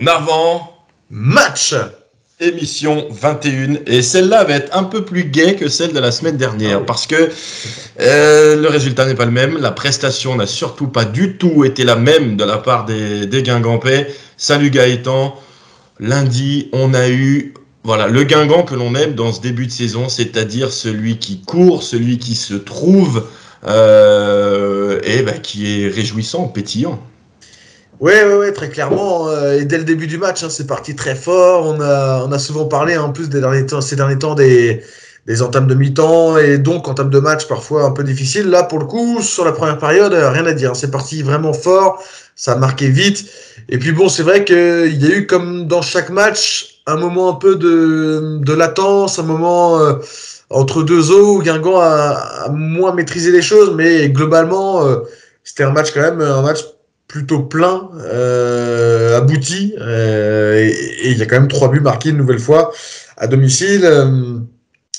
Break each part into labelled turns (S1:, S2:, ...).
S1: Avant
S2: match,
S1: émission 21, et celle-là va être un peu plus gaie que celle de la semaine dernière, parce que le résultat n'est pas le même, la prestation n'a surtout pas du tout été la même de la part des Guingampais. Salut Gaëtan, lundi on a eu le Guingamp que l'on aime dans ce début de saison, c'est-à-dire celui qui court, celui qui se trouve, qui est réjouissant, pétillant.
S2: Ouais, très clairement. Et dès le début du match, c'est parti très fort. On a souvent parlé en plus ces derniers temps des entames de mi-temps et donc entames de match parfois un peu difficiles. Là, pour le coup, sur la première période, rien à dire. C'est parti vraiment fort. Ça a marqué vite. Et puis bon, c'est vrai qu'il y a eu comme dans chaque match un moment un peu de latence, un moment entre deux eaux où Guingamp a moins maîtrisé les choses, mais globalement, c'était un match plutôt plein, abouti, et il y a quand même 3 buts marqués une nouvelle fois à domicile.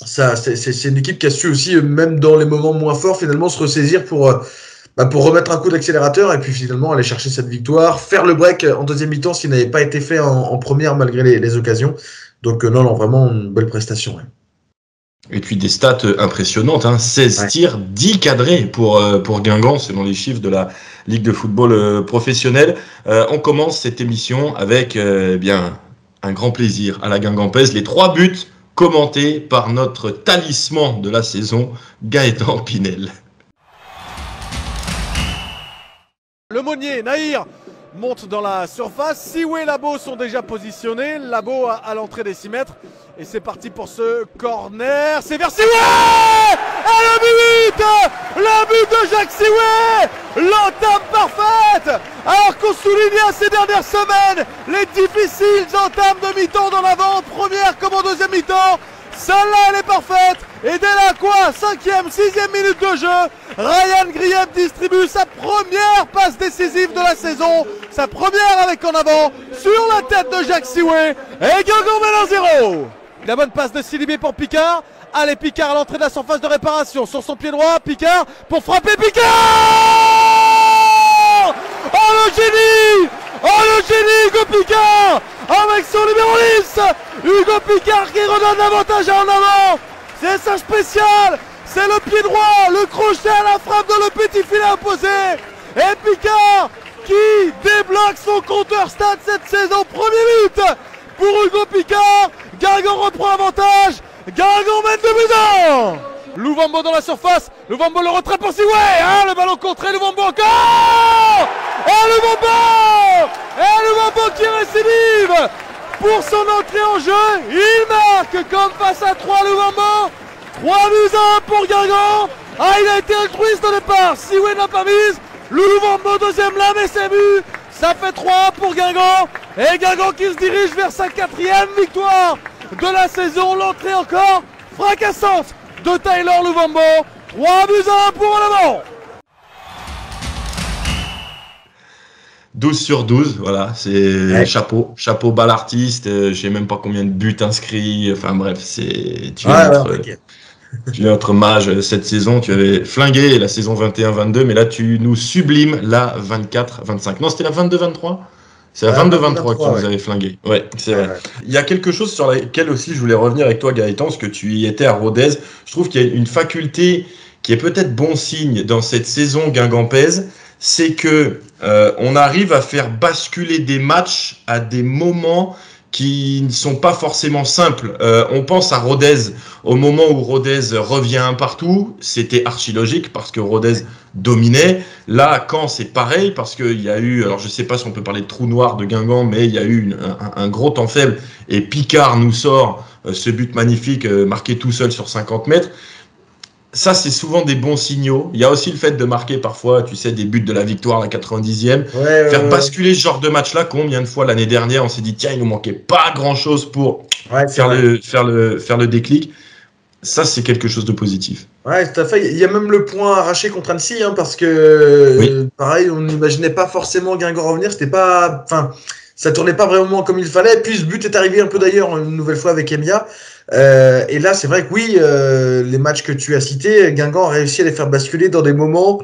S2: C'est une équipe qui a su aussi, même dans les moments moins forts, finalement se ressaisir pour remettre un coup d'accélérateur et puis finalement aller chercher cette victoire, faire le break en deuxième mi-temps, ce qui n'avait pas été fait en première malgré les occasions. Donc non, vraiment une belle prestation. Ouais.
S1: Et puis des stats impressionnantes, 16 tirs, 10 cadrés pour Guingamp, selon les chiffres de la Ligue de football professionnelle. On commence cette émission avec un grand plaisir à la Guingampaise. Les 3 buts commentés par notre talisman de la saison, Gaëtan Pinel.
S3: Le Monnier, Nahir monte dans la surface. Siwe et Labo sont déjà positionnés. Labo à l'entrée des 6 mètres. Et c'est parti pour ce corner. C'est vers Siwe. Et le but! Le but de Jacques Siwe! L'entame parfaite! Alors qu'on soulignait ces dernières semaines les difficiles entames de mi-temps dans l'avant, première comme en deuxième mi-temps. Celle-là, elle est parfaite. Et dès la 5e, 6e minute de jeu, Ryan Griep distribue sa première passe décisive de la saison. Sa première avec en avant sur la tête de Jacques Siwe. Et Guingamp mène 1-0. La bonne passe de Silibé pour Picard. Allez, Picard à l'entrée de la surface de réparation. Sur son pied droit, Picard pour frapper Picard. Oh le génie! Oh le génie, Hugo Picard! Avec son numéro 10, Hugo Picard qui redonne l'avantage en avant. C'est ça spécial. C'est le pied droit, le crochet à la frappe de le petit filet opposé. Et Picard qui débloque son compteur stade cette saison. Premier but pour Hugo Picard. Guingamp reprend avantage. Guingamp mène 2-1. Louvambo dans la surface. Louvambo le retrait pour Siwe. Le ballon contré. Louvambo encore. Et Louvambo qui récidive pour son entrée en jeu. Il marque comme face à 3 Louvambo. 3-1 pour Guingamp. Il a été altruiste au départ. Siwe n'a pas mise. Louvambo deuxième là, mais c'est but. Ça fait 3 pour Guingamp. Et Guingamp qui se dirige vers sa 4e victoire de la saison. L'entrée encore fracassante de Taylor Louvambo. 3-1 pour l'avant.
S1: 12 sur 12, voilà, c'est chapeau bas l'artiste, je sais même pas combien de buts inscrits, enfin bref, tu es notre mage cette saison, tu avais flingué la saison 21-22, mais là tu nous sublimes la 24-25. Non, c'était la 22-23 ? C'est la 22-23 qui nous avait flingué. Ouais, c'est vrai. Il y a quelque chose sur laquelle aussi je voulais revenir avec toi, Gaëtan, parce que tu y étais à Rodez. Je trouve qu'il y a une faculté qui est peut-être bon signe dans cette saison guingampaise, c'est que on arrive à faire basculer des matchs à des moments qui ne sont pas forcément simples. On pense à Rodez, au moment où Rodez revient un partout, c'était archi logique parce que Rodez dominait. Là, Caen, c'est pareil parce qu'il y a eu, alors je sais pas si on peut parler de trou noir de Guingamp, mais il y a eu un gros temps faible et Picard nous sort ce but magnifique marqué tout seul sur 50 mètres. Ça, c'est souvent des bons signaux. Il y a aussi le fait de marquer parfois, tu sais, des buts de la victoire à la 90e. Faire basculer ce genre de match-là. Combien de fois l'année dernière, on s'est dit, tiens, il nous manquait pas grand-chose pour faire le déclic. Ça, c'est quelque chose de positif.
S2: Ouais, tout à fait. Il y a même le point arraché contre Annecy, parce que, pareil, on n'imaginait pas forcément Guingamp revenir. C'était pas, ça tournait pas vraiment comme il fallait. Puis ce but est arrivé un peu d'ailleurs une nouvelle fois avec Emia. Et là, c'est vrai que oui, les matchs que tu as cités, Guingamp a réussi à les faire basculer dans des moments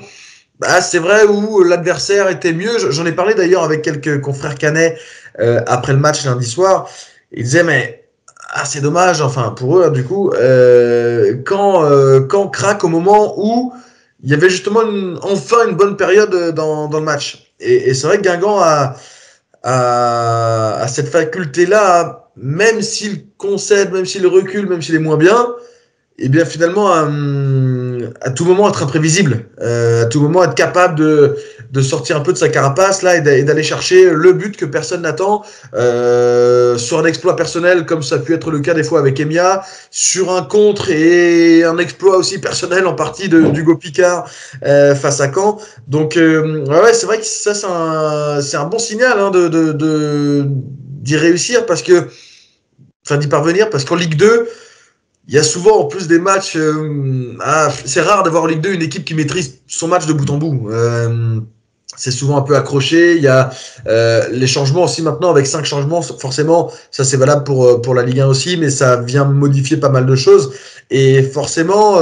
S2: Bah, c'est vrai où l'adversaire était mieux. J'en ai parlé d'ailleurs avec quelques confrères canets après le match lundi soir. Ils disaient, mais c'est dommage, enfin pour eux, du coup, quand on craque au moment où il y avait justement enfin une bonne période dans le match. Et c'est vrai que Guingamp a cette faculté-là, même s'il concède, même s'il recule, même s'il est moins bien, et bien finalement à tout moment être imprévisible, à tout moment être capable de sortir un peu de sa carapace là et d'aller chercher le but que personne n'attend sur un exploit personnel comme ça a pu être le cas des fois avec Emia, sur un contre et un exploit aussi personnel en partie d'Hugo Picard face à Caen. Donc ouais, c'est vrai que ça c'est un bon signal hein, d'y réussir parce que enfin d'y parvenir parce qu'en Ligue 2 il y a souvent en plus des matchs. C'est rare d'avoir en Ligue 2 une équipe qui maîtrise son match de bout en bout. C'est souvent un peu accroché. Il y a les changements aussi maintenant avec 5 changements. Forcément, ça c'est valable pour la Ligue 1 aussi, mais ça vient modifier pas mal de choses. Et forcément,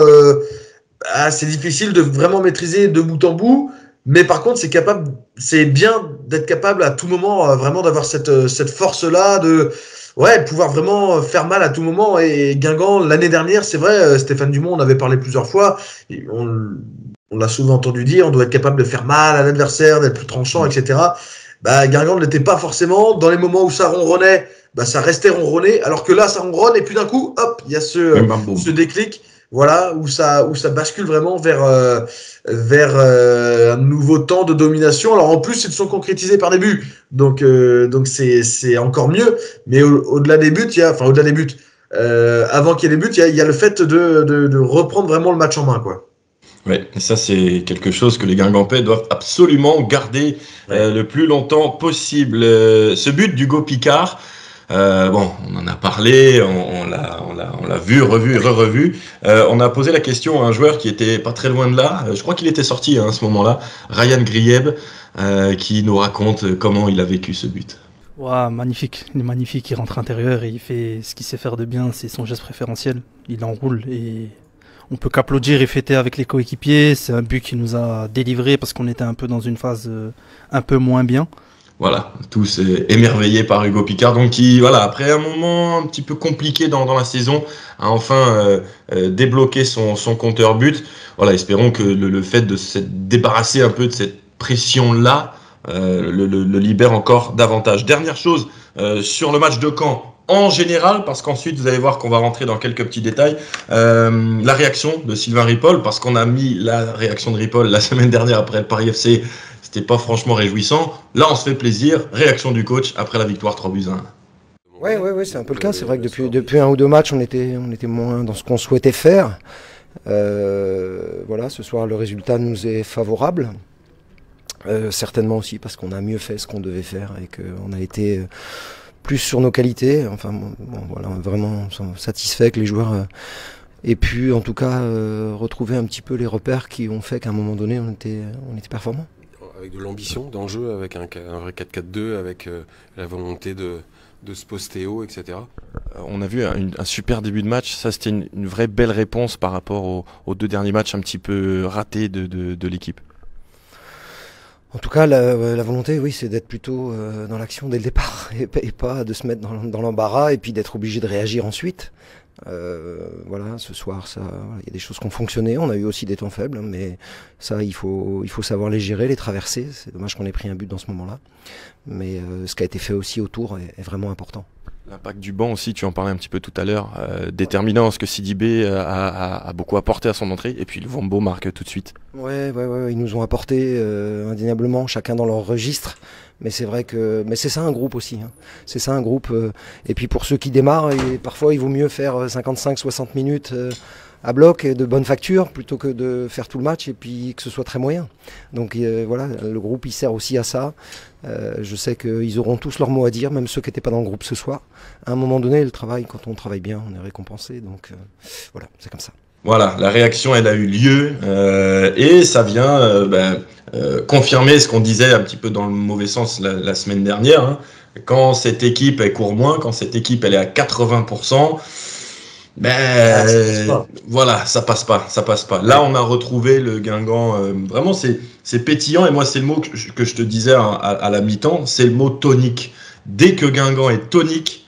S2: c'est difficile de vraiment maîtriser de bout en bout. Mais par contre, c'est bien d'être capable à tout moment vraiment d'avoir cette force-là de pouvoir vraiment faire mal à tout moment. Et Guingamp, l'année dernière, c'est vrai, Stéphane Dumont, on avait parlé plusieurs fois, on l'a souvent entendu dire, on doit être capable de faire mal à l'adversaire, d'être plus tranchant, etc. Guingamp ne l'était pas forcément. Dans les moments où ça ronronnait, ça restait ronronné, alors que là, ça ronronne, et puis d'un coup, hop, il y a ce déclic. Voilà, où ça bascule vraiment vers un nouveau temps de domination. Alors en plus, ils sont concrétisés par des buts, donc c'est encore mieux. Mais au-delà des buts, au-delà des buts, avant qu'il y ait des buts, il y a le fait de reprendre vraiment le match en main, quoi.
S1: Oui, et ça c'est quelque chose que les Guingampais doivent absolument garder le plus longtemps possible. Ce but d'Hugo Picard. On en a parlé, on l'a vu, revu et re-revu. On a posé la question à un joueur qui était pas très loin de là. Je crois qu'il était sorti à ce moment-là, Ryan Grieb, qui nous raconte comment il a vécu ce but.
S4: Wow, magnifique, il est magnifique, il rentre intérieur et il fait ce qu'il sait faire de bien, c'est son geste préférentiel. Il enroule et on peut qu'applaudir et fêter avec les coéquipiers. C'est un but qui nous a délivrés parce qu'on était un peu dans une phase un peu moins bien.
S1: Voilà, tous émerveillés par Hugo Picard, donc qui, voilà, après un moment un petit peu compliqué dans la saison, a enfin débloqué son compteur but. Voilà, espérons que le fait de se débarrasser un peu de cette pression-là le libère encore davantage. Dernière chose sur le match de Caen en général, parce qu'ensuite vous allez voir qu'on va rentrer dans quelques petits détails, la réaction de Sylvain Ripoll, parce qu'on a mis la réaction de Ripoll la semaine dernière après le Paris FC. C'était pas franchement réjouissant. Là, on se fait plaisir. Réaction du coach après la victoire 3-1.
S5: Ouais, c'est un peu le cas. C'est vrai que depuis un ou deux matchs, on était moins dans ce qu'on souhaitait faire. Voilà, ce soir, le résultat nous est favorable. Certainement aussi parce qu'on a mieux fait ce qu'on devait faire et qu'on a été plus sur nos qualités. Enfin, voilà, vraiment satisfait que les joueurs aient pu, en tout cas, retrouver un petit peu les repères qui ont fait qu'à un moment donné, on était performants.
S6: Avec de l'ambition d'enjeu, avec un vrai 4-4-2, avec la volonté de se poster haut, etc.
S7: On a vu un super début de match. Ça, c'était une vraie belle réponse par rapport aux 2 derniers matchs un petit peu ratés de l'équipe.
S5: En tout cas, la volonté, oui, c'est d'être plutôt dans l'action dès le départ et pas de se mettre dans l'embarras et puis d'être obligé de réagir ensuite. Voilà, ce soir, il y a des choses qui ont fonctionné. On a eu aussi des temps faibles, mais ça, il faut savoir les gérer, les traverser. C'est dommage qu'on ait pris un but dans ce moment-là, mais ce qui a été fait aussi autour est vraiment important.
S7: L'impact du banc aussi, tu en parlais un petit peu tout à l'heure, déterminant ce que Sidibé a beaucoup apporté à son entrée, et puis le Vombo marque tout de suite.
S5: Ouais, ils nous ont apporté indéniablement, chacun dans leur registre. Mais c'est vrai que c'est ça un groupe aussi. Hein. C'est ça un groupe. Et puis pour ceux qui démarrent, parfois il vaut mieux faire 55-60 minutes à bloc et de bonne facture plutôt que de faire tout le match et puis que ce soit très moyen. Donc voilà, le groupe il sert aussi à ça. Je sais qu'ils auront tous leur mot à dire, même ceux qui n'étaient pas dans le groupe ce soir. À un moment donné, le travail, quand on travaille bien, on est récompensé. Donc voilà, c'est comme ça.
S1: Voilà, la réaction, elle a eu lieu et ça vient confirmer ce qu'on disait un petit peu dans le mauvais sens la semaine dernière. Hein. Quand cette équipe, elle court moins, quand cette équipe, elle est à 80%, Voilà, ça passe pas. Là, on a retrouvé le Guingamp. Vraiment, c'est pétillant. Et moi, c'est le mot que je te disais à la mi-temps, c'est le mot tonique. Dès que Guingamp est tonique,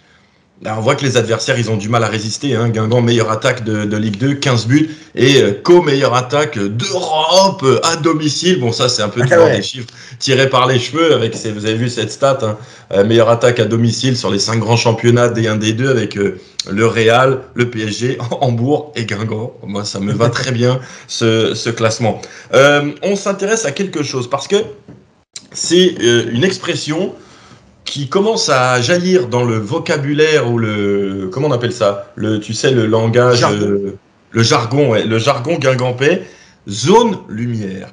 S1: là, on voit que les adversaires, ils ont du mal à résister. Hein. Guingamp, meilleure attaque de Ligue 2, 15 buts. Et co-meilleure attaque d'Europe à domicile. Bon, ça, c'est un peu toujours des chiffres tirés par les cheveux. Vous avez vu cette stat. Hein. Meilleure attaque à domicile sur les 5 grands championnats D1, D2 avec le Real, le PSG, Hambourg et Guingamp. Moi, ça me va très bien, ce classement. On s'intéresse à quelque chose parce que c'est une expression qui commence à jaillir dans le vocabulaire ou comment on appelle ça, tu sais, le langage, le jargon guingampais, zone lumière.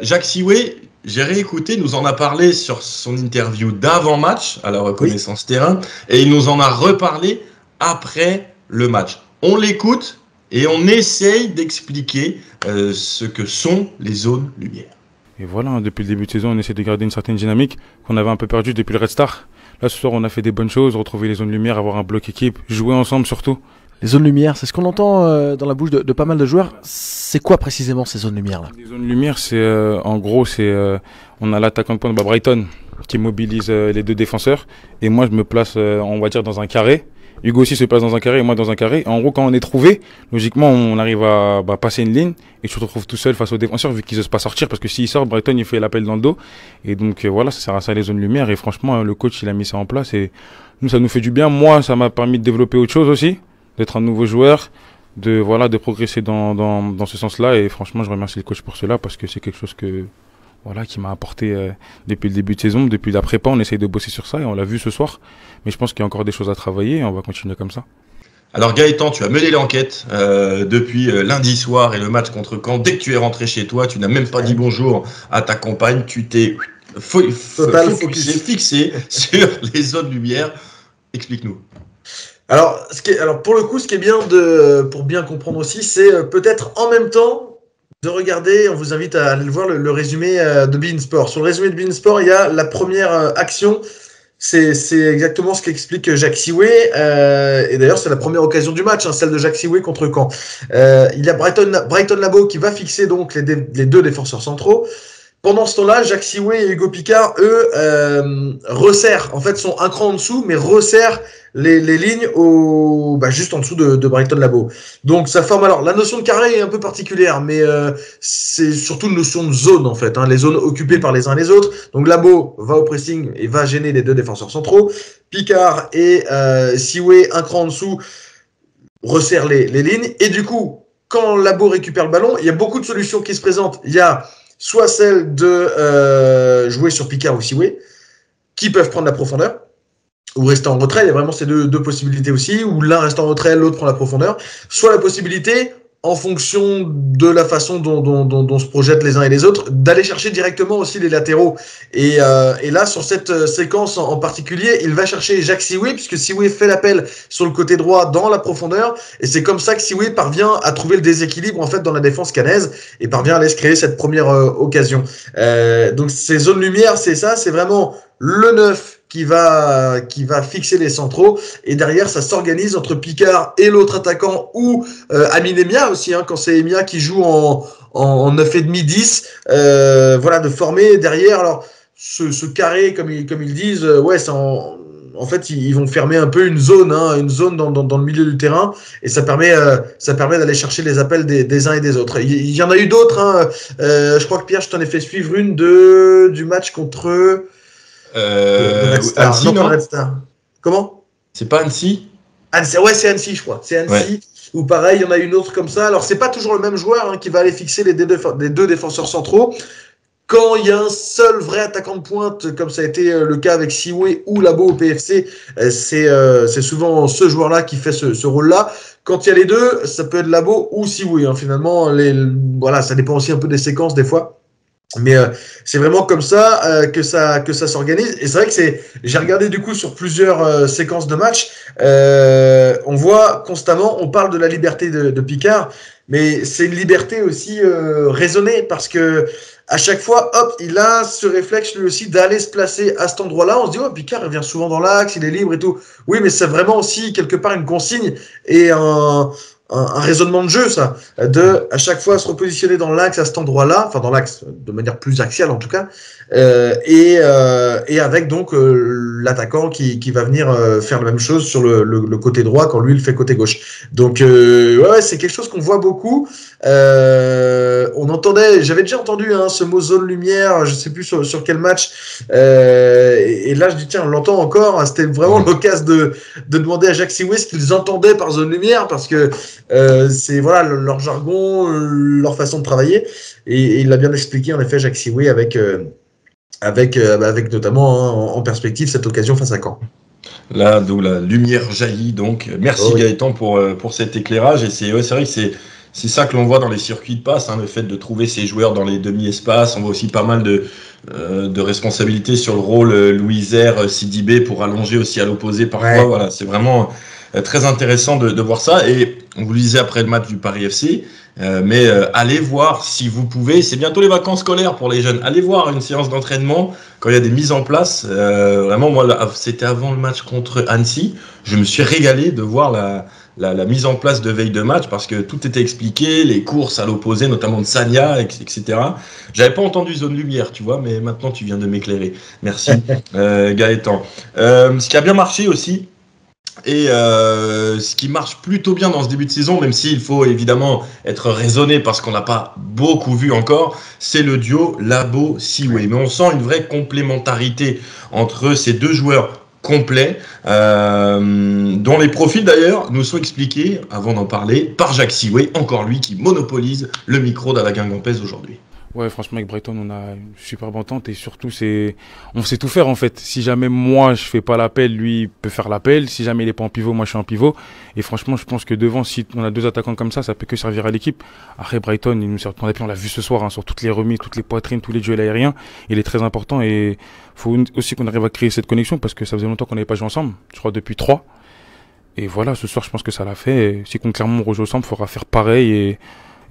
S1: Jacques Sioué, j'ai réécouté, nous en a parlé sur son interview d'avant-match à la reconnaissance terrain, et il nous en a reparlé après le match. On l'écoute et on essaye d'expliquer ce que sont les zones lumière.
S8: Et voilà, depuis le début de saison, on essaie de garder une certaine dynamique qu'on avait un peu perdue depuis le Red Star. Là, ce soir, on a fait des bonnes choses, retrouver les zones lumière, avoir un bloc équipe, jouer ensemble surtout.
S9: Les zones lumière, c'est ce qu'on entend dans la bouche de pas mal de joueurs. C'est quoi précisément ces zones lumière là?
S8: Les zones lumière, c'est en gros, on a l'attaquant de pointe Brighton qui mobilise les 2 défenseurs. Et moi, je me place, on va dire, dans un carré. Hugo aussi se place dans un carré et moi dans un carré. En gros, quand on est trouvé, logiquement, on arrive à passer une ligne et tu te retrouves tout seul face aux défenseurs vu qu'ils n'osent pas sortir parce que s'ils sortent, Brighton il fait l'appel dans le dos. Et donc voilà, ça sert à ça les zones lumière. Et franchement, le coach il a mis ça en place et nous, ça nous fait du bien. Moi, ça m'a permis de développer autre chose aussi, d'être un nouveau joueur, de progresser dans ce sens-là. Et franchement, je remercie le coach pour cela parce que c'est quelque chose qui m'a apporté depuis le début de saison, depuis la prépa, on essaye de bosser sur ça et on l'a vu ce soir. Mais je pense qu'il y a encore des choses à travailler et on va continuer comme ça.
S1: Alors Gaëtan, tu as mené l'enquête depuis lundi soir et le match contre Caen. Dès que tu es rentré chez toi, tu n'as même pas dit bonjour à ta compagne, tu t'es fixé sur les zones lumière. Explique-nous.
S2: Alors pour le coup, ce qui est bien pour bien comprendre aussi, c'est peut-être en même temps de regarder, on vous invite à aller voir le résumé de beIN Sport. Sur le résumé de beIN Sport, il y a la première action. C'est exactement ce qu'explique Jacques Sioué. Et d'ailleurs, c'est la première occasion du match, celle de Jacques Sioué contre Caen. Il y a Brighton Labo qui va fixer donc les 2 défenseurs centraux. Pendant ce temps-là, Jacques Sioué et Hugo Picard, eux, resserrent, en fait, sont un cran en dessous, mais resserrent les lignes juste en dessous de Brighton Labo. Donc, ça forme, alors, la notion de carré est un peu particulière, mais c'est surtout une notion de zone, en fait, les zones occupées par les uns et les autres. Donc, Labo va au pressing et va gêner les 2 défenseurs centraux. Picard et Sioué, un cran en dessous, resserrent les lignes. Et du coup, quand Labo récupère le ballon, il y a beaucoup de solutions qui se présentent. Il y a soit celle de jouer sur Picard ou Sioué, qui peuvent prendre la profondeur, ou rester en retrait. Il y a vraiment ces deux possibilités aussi, où l'un reste en retrait, l'autre prend la profondeur. Soit la possibilité, en fonction de la façon dont se projettent les uns et les autres, d'aller chercher directement aussi les latéraux. Et là, sur cette séquence en particulier, il va chercher Jacques Sioué, puisque Sioué fait l'appel sur le côté droit dans la profondeur, et c'est comme ça que Sioué parvient à trouver le déséquilibre en fait dans la défense cannaise, et parvient à aller se créer cette première occasion. Donc ces zones lumière, c'est ça, c'est vraiment le 9 qui va fixer les centraux, et derrière ça s'organise entre Picard et l'autre attaquant, ou Amine Emia aussi, quand c'est Emia qui joue en 9,5-10, voilà, de former derrière. Alors ce carré, comme ils disent, c'est en fait ils vont fermer un peu une zone dans le milieu du terrain, et ça permet d'aller chercher les appels des uns et des autres. Il y en a eu d'autres, je crois que Pierre, je t'en ai fait suivre une du match contre
S1: Annecy, non,
S2: Red Star. Comment?
S1: C'est pas Annecy?
S2: C'est Annecy, je crois. C'est Annecy. Ou pareil, il y en a une autre comme ça. Alors, c'est pas toujours le même joueur qui va aller fixer les 2 défenseurs centraux. Quand il y a un seul vrai attaquant de pointe, comme ça a été le cas avec Sioué ou Labo au PFC, c'est souvent ce joueur-là qui fait ce rôle-là. Quand il y a les deux, ça peut être Labo ou Sioué. Finalement, voilà, ça dépend aussi un peu des séquences des fois. Mais c'est vraiment comme ça que ça s'organise. Et c'est vrai que j'ai regardé du coup sur plusieurs séquences de match. On voit constamment, on parle de la liberté de Picard, mais c'est une liberté aussi raisonnée, parce que à chaque fois, hop, il a ce réflexe lui aussi d'aller se placer à cet endroit-là. On se dit, oh, Picard, il vient souvent dans l'axe, il est libre et tout. Oui, mais c'est vraiment aussi quelque part une consigne et un raisonnement de jeu, ça, de à chaque fois se repositionner dans l'axe à cet endroit-là, enfin dans l'axe de manière plus axiale en tout cas, et avec donc l'attaquant qui va venir faire la même chose sur le côté droit quand lui il fait côté gauche. Donc ouais, c'est quelque chose qu'on voit beaucoup. On entendait, j'avais déjà entendu ce mot zone lumière, je sais plus sur quel match, et là je dis tiens, on l'entend encore. C'était vraiment l'occasion de demander à Jacques Siway ce qu'ils entendaient par zone lumière, parce que c'est voilà leur jargon, leur façon de travailler, et il l'a bien expliqué en effet Jacques Siway avec notamment en perspective cette occasion face à Caen.
S1: Là, d'où la lumière jaillit. Donc, merci Gaëtan pour cet éclairage. Et c'est vrai que c'est ça que l'on voit dans les circuits de passe, le fait de trouver ces joueurs dans les demi-espaces. On voit aussi pas mal de responsabilités sur le rôle Louisère, Sidibé pour allonger aussi à l'opposé parfois. Ouais. Voilà, c'est vraiment très intéressant de voir ça. Et on vous le disait après le match du Paris FC, mais allez voir si vous pouvez. C'est bientôt les vacances scolaires pour les jeunes. Allez voir une séance d'entraînement quand il y a des mises en place. Vraiment, moi, c'était avant le match contre Annecy. Je me suis régalé de voir la mise en place de veille de match, parce que tout était expliqué, les courses à l'opposé, notamment de Sagna, etc. J'avais pas entendu zone lumière, tu vois, mais maintenant tu viens de m'éclairer. Merci Gaëtan. Ce qui a bien marché aussi, et ce qui marche plutôt bien dans ce début de saison, même s'il faut évidemment être raisonné parce qu'on n'a pas beaucoup vu encore, c'est le duo Labo-Siway. Mais on sent une vraie complémentarité entre ces deux joueurs complets, dont les profils d'ailleurs nous sont expliqués, avant d'en parler, par Jacques Siway, encore lui qui monopolise le micro d'Alain Guingampès aujourd'hui.
S8: Ouais, franchement, avec Brighton, on a une superbe entente, et surtout, on sait tout faire en fait. Si jamais moi je fais pas l'appel, lui il peut faire l'appel. Si jamais il est pas en pivot, moi je suis en pivot. Et franchement, je pense que devant, si on a deux attaquants comme ça peut que servir à l'équipe. Après, Brighton, il nous sert. On l'a vu ce soir sur toutes les remises, toutes les poitrines, tous les duels aériens. Il est très important, et faut aussi qu'on arrive à créer cette connexion, parce que ça faisait longtemps qu'on n'avait pas joué ensemble. Je crois depuis 3. Et voilà, ce soir, je pense que ça l'a fait. Et si Clermont rejoue ensemble, il faudra faire pareil et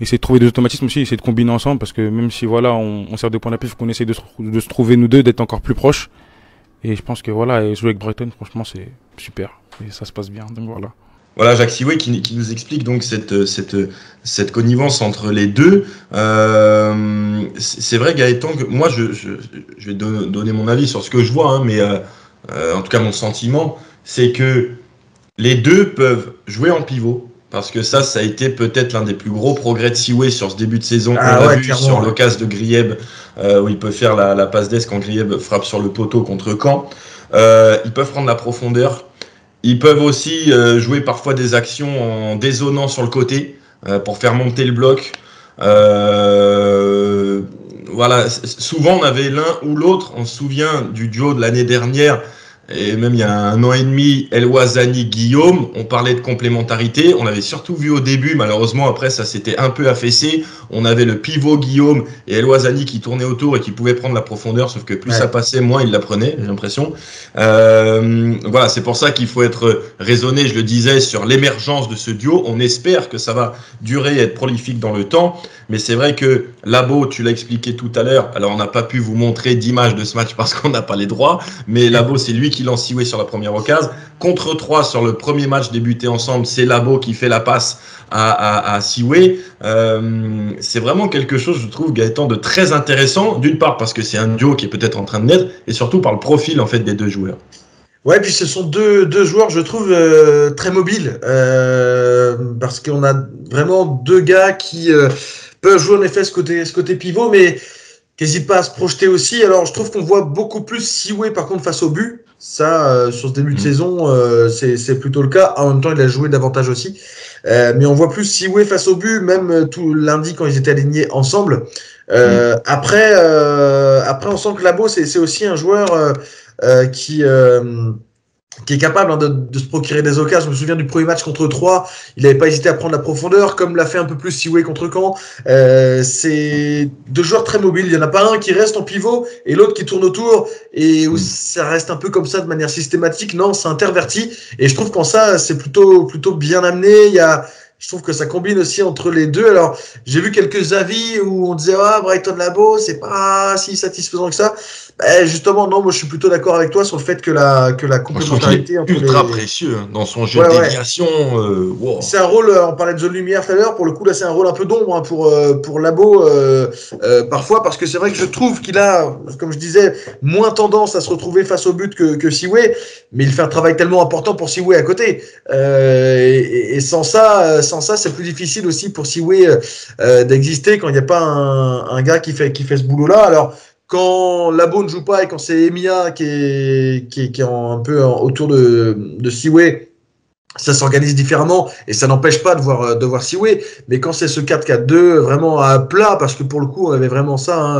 S8: essayer de trouver des automatismes aussi, essayer de combiner ensemble, parce que même si voilà, on sert de point d'appui, il faut qu'on essaye de se trouver nous deux, d'être encore plus proches. Et je pense que voilà, et jouer avec Brighton, franchement, c'est super. Et ça se passe bien, donc voilà.
S1: Voilà, Jacques Siway qui nous explique donc cette connivence entre les deux. C'est vrai, Gaëtan, que moi, je vais donner mon avis sur ce que je vois, mais en tout cas, mon sentiment, c'est que les deux peuvent jouer en pivot. Parce que ça a été peut-être l'un des plus gros progrès de Siway sur ce début de saison. On l'a vu sur l'occasion de Grieb, où il peut faire la passe d'ess quand Grieb frappe sur le poteau contre Caen. Ils peuvent prendre la profondeur. Ils peuvent aussi jouer parfois des actions en dézonant sur le côté pour faire monter le bloc. Voilà, souvent on avait l'un ou l'autre. On se souvient du duo de l'année dernière, et même il y a 1 an et demi, El Ouazzani, Guillaume, on parlait de complémentarité. On l'avait surtout vu au début, malheureusement après ça s'était un peu affaissé. On avait le pivot Guillaume et El Ouazzani qui tournaient autour et qui pouvaient prendre la profondeur, sauf que plus ça passait, moins il la prenait, j'ai l'impression. Voilà, c'est pour ça qu'il faut être raisonné, je le disais, sur l'émergence de ce duo. On espère que ça va durer et être prolifique dans le temps, mais c'est vrai que Labo, tu l'as expliqué tout à l'heure, alors on n'a pas pu vous montrer d'image de ce match parce qu'on n'a pas les droits, mais Labo, c'est lui qui lance Siway sur la première occasion. Contre 3 sur le premier match débuté ensemble, c'est Labo qui fait la passe à Siway. C'est vraiment quelque chose, je trouve, Gaëtan, de très intéressant. D'une part parce que c'est un duo qui est peut-être en train de naître, et surtout par le profil en fait des deux joueurs.
S2: Ouais, puis ce sont deux joueurs, je trouve, très mobiles, parce qu'on a vraiment deux gars qui peuvent jouer en effet ce côté pivot, mais qui n'hésitent pas à se projeter aussi. Alors, je trouve qu'on voit beaucoup plus Siway par contre face au but. Ça, sur ce début de saison, c'est plutôt le cas. En même temps, il a joué davantage aussi. Mais on voit plus Siway face au but, même tout lundi quand ils étaient alignés ensemble. Après, on sent que Labo, c'est aussi un joueur qui est capable de se procurer des occasions. Je me souviens du premier match contre 3, il n'avait pas hésité à prendre la profondeur, comme l'a fait un peu plus Siway contre Caen. C'est deux joueurs très mobiles. Il n'y en a pas un qui reste en pivot et l'autre qui tourne autour, et où ça reste un peu comme ça de manière systématique. Non, c'est interverti, et je trouve qu'en ça, c'est plutôt bien amené. Je Je trouve que ça combine aussi entre les deux. Alors, j'ai vu quelques avis où on disait Brighton Labo, c'est pas si satisfaisant que ça. Justement, non, moi je suis plutôt d'accord avec toi sur le fait que la complémentarité
S1: entre ultra précieux dans son jeu de déviation. Wow.
S2: C'est un rôle, on parlait de zone lumière tout à l'heure, pour le coup là c'est un rôle un peu d'ombre pour Labo parfois, parce que c'est vrai que je trouve qu'il a, comme je disais, moins tendance à se retrouver face au but que Siwe, mais il fait un travail tellement important pour Siwe à côté. Et sans ça c'est plus difficile aussi pour Siwe d'exister quand il n'y a pas un gars qui fait ce boulot là. Alors quand Labo ne joue pas et quand c'est Emiya qui est un peu autour de Siwe, ça s'organise différemment et ça n'empêche pas de voir Siwe. Mais quand c'est ce 4-4-2 vraiment à plat, parce que pour le coup on avait vraiment ça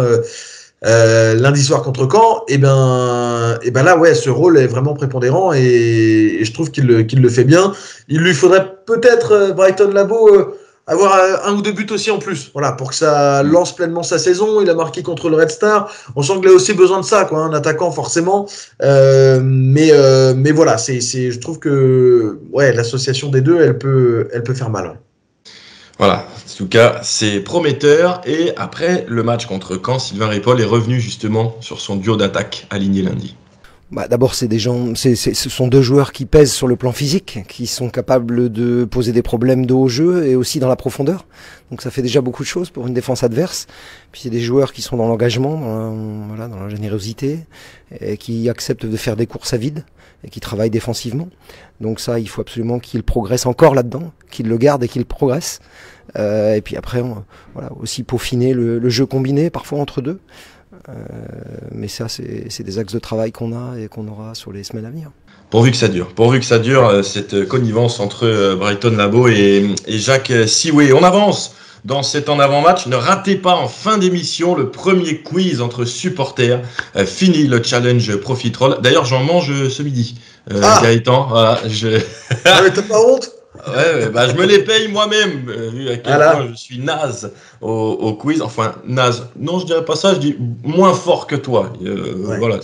S2: lundi soir contre Caen, et ben là ouais, ce rôle est vraiment prépondérant et je trouve qu'il le fait bien. Il lui faudrait peut-être Brighton Labo avoir un ou deux buts aussi en plus, voilà, pour que ça lance pleinement sa saison. Il a marqué contre le Red Star. On sent qu'il a aussi besoin de ça, quoi, un attaquant forcément. Mais voilà, je trouve que ouais, l'association des deux, elle peut faire mal. Ouais.
S1: Voilà, en tout cas, c'est prometteur. Et après le match contre Caen, Sylvain Ripoll est revenu justement sur son duo d'attaque aligné lundi.
S5: D'abord, ce sont deux joueurs qui pèsent sur le plan physique, qui sont capables de poser des problèmes de haut jeu et aussi dans la profondeur. Donc ça fait déjà beaucoup de choses pour une défense adverse. Puis c'est des joueurs qui sont dans l'engagement, dans la générosité, et qui acceptent de faire des courses à vide et qui travaillent défensivement. Donc ça, il faut absolument qu'ils progressent encore là-dedans, qu'ils le gardent et qu'ils progressent. Et puis après, aussi peaufiner le jeu combiné parfois entre deux. Mais ça, c'est des axes de travail qu'on a et qu'on aura sur les semaines à venir.
S1: Pourvu que ça dure, cette connivence entre Brighton Labo et Jacques Siwe. On avance dans cet en avant-match. Ne ratez pas en fin d'émission le premier quiz entre supporters. Fini le challenge Profitroll. D'ailleurs, j'en mange ce midi. Gaëtan, voilà.
S2: Mais t'as pas honte?
S1: Ouais, je me les paye moi-même, vu à quel point je suis naze au quiz. Enfin, naze. Non, je dirais pas ça, je dis moins fort que toi. Voilà.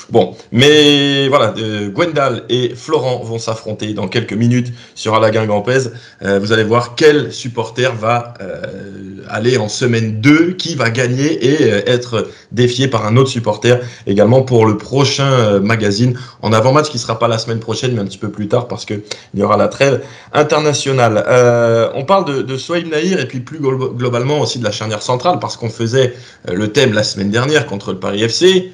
S1: Bon, mais voilà, Gwendal et Florent vont s'affronter dans quelques minutes sur Alain-Guingampèse. Vous allez voir quel supporter va aller en semaine 2, qui va gagner et être défié par un autre supporter également pour le prochain magazine en avant-match qui sera pas la semaine prochaine, mais un petit peu plus tard parce qu'il y aura la trêve internationale. On parle de Souaïb Nahir et puis plus globalement aussi de la charnière centrale parce qu'on faisait le thème la semaine dernière contre le Paris FC.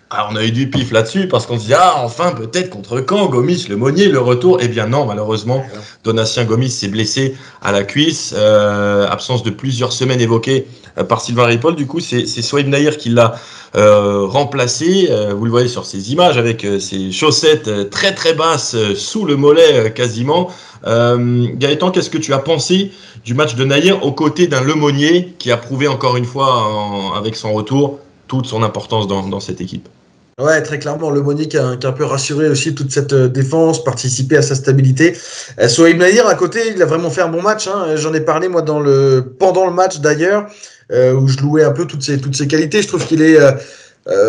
S1: Alors, on a eu du pif là-dessus parce qu'on se dit enfin peut-être contre Caen, Gomis, le Monnier, le retour. Eh bien non, malheureusement, Donatien Gomis s'est blessé à la cuisse, absence de plusieurs semaines évoquée par Sylvain Ripoll. Du coup, c'est Souaïb Nahir qui l'a remplacé. Vous le voyez sur ces images avec ses chaussettes très très basses sous le mollet quasiment. Gaëtan, qu'est-ce que tu as pensé du match de Nahir aux côtés d'un Le Monnier qui a prouvé encore une fois avec son retour toute son importance dans cette équipe?
S2: Ouais, très clairement, Le Monnier qui a un peu rassuré aussi toute cette défense, participé à sa stabilité. Souaïb Nahir à côté, il a vraiment fait un bon match. J'en ai parlé moi pendant le match d'ailleurs, où je louais un peu toutes ses qualités. Je trouve qu'il est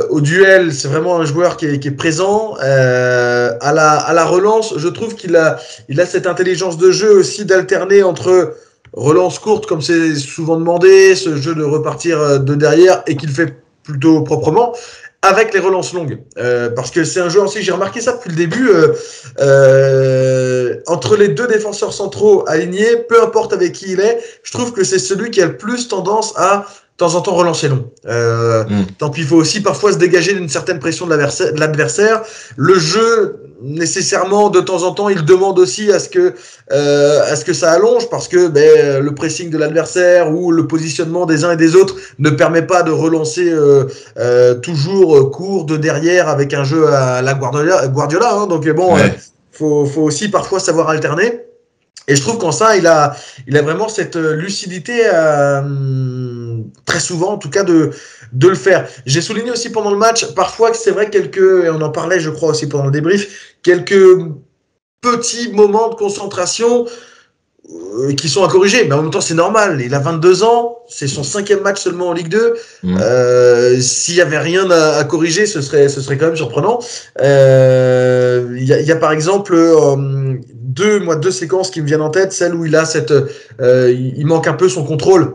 S2: au duel, c'est vraiment un joueur qui est présent. À la relance, je trouve qu'il a cette intelligence de jeu aussi d'alterner entre relance courte, comme c'est souvent demandé, ce jeu de repartir de derrière et qu'il fait plutôt proprement, avec les relances longues. Parce que c'est un joueur aussi, j'ai remarqué ça depuis le début, entre les deux défenseurs centraux alignés, peu importe avec qui il est, je trouve que c'est celui qui a le plus tendance à de temps en temps relancer long. Tant qu'il faut aussi parfois se dégager d'une certaine pression de l'adversaire. Le jeu, nécessairement, de temps en temps, il demande aussi à ce que ça allonge parce que le pressing de l'adversaire ou le positionnement des uns et des autres ne permet pas de relancer toujours court de derrière avec un jeu à la Guardiola. Donc bon, faut aussi parfois savoir alterner. Et je trouve qu'en ça, il a vraiment cette lucidité, très souvent en tout cas, de le faire. J'ai souligné aussi pendant le match, parfois que c'est vrai et on en parlait je crois aussi pendant le débrief, quelques petits moments de concentration qui sont à corriger, mais en même temps c'est normal, il a 22 ans, c'est son 5e match seulement en Ligue 2, s'il y avait rien à corriger, ce serait quand même surprenant. Il y a par exemple deux séquences qui me viennent en tête. Celle où il a il manque un peu son contrôle.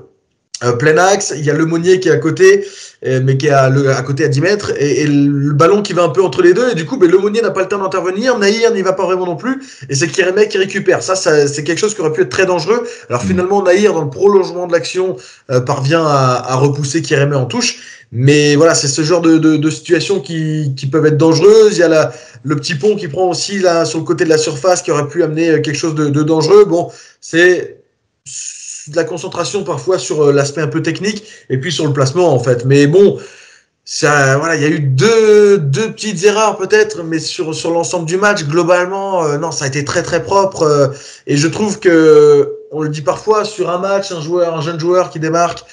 S2: Plein axe, il y a Lemonnier qui est à côté, mais qui est à côté à 10 mètres, et le ballon qui va un peu entre les deux, et du coup, Lemonnier n'a pas le temps d'intervenir, Nahir n'y va pas vraiment non plus, et c'est Kérémé qui récupère. Ça, c'est quelque chose qui aurait pu être très dangereux. Alors finalement, Nahir, dans le prolongement de l'action, parvient à repousser Kérémé en touche, mais voilà, c'est ce genre de situations qui peuvent être dangereuses. Il y a le petit pont qui prend aussi là sur le côté de la surface, qui aurait pu amener quelque chose de dangereux. Bon, c'est de la concentration parfois sur l'aspect un peu technique et puis sur le placement en fait. Mais bon, ça, voilà, il y a eu deux petites erreurs peut-être, mais sur l'ensemble du match, globalement, non, ça a été très très propre. Et je trouve que, on le dit parfois, sur un match, un jeune joueur qui démarque,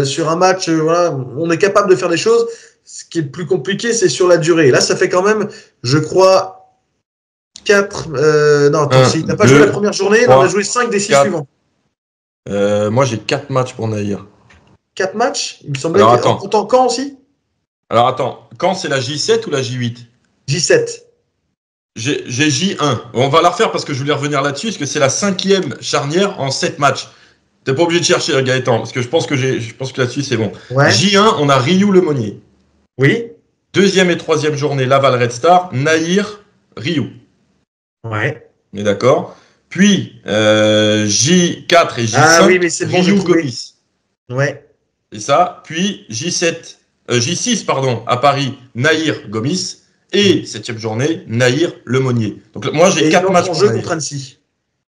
S2: sur un match, voilà, on est capable de faire des choses. Ce qui est le plus compliqué, c'est sur la durée. Là, ça fait quand même, je crois, 4... non, attends, il n'a pas joué la première journée, il en a joué 5 des 6 suivants.
S1: Moi, j'ai 4 matchs pour Nahir.
S2: 4 matchs? Il me semblait qu'en comptant Caen aussi?
S1: Alors, attends. Caen, c'est la J7 ou la J8?
S2: J7.
S1: J'ai J1. On va la refaire parce que je voulais revenir là-dessus, parce que c'est la 5e charnière en 7 matchs. T'es pas obligé de chercher, Gaëtan, parce que je pense que là-dessus, c'est bon.
S2: Ouais.
S1: J1, on a Ryu Lemonnier.
S2: Oui.
S1: 2e et 3e journée, Laval Red Star, Nahir, Ryu.
S2: Ouais.
S1: On est d'accord? Puis, J4 et J5,
S2: ah, oui, mais c'est
S1: Ryu
S2: bon,
S1: Gomis.
S2: Ouais.
S1: C'est ça. Puis, J6, pardon, à Paris, Nahir Gomis. Et 7e journée, Nahir Lemonnier. Donc, moi, j'ai 4 matchs
S2: en jeu contre Annecy.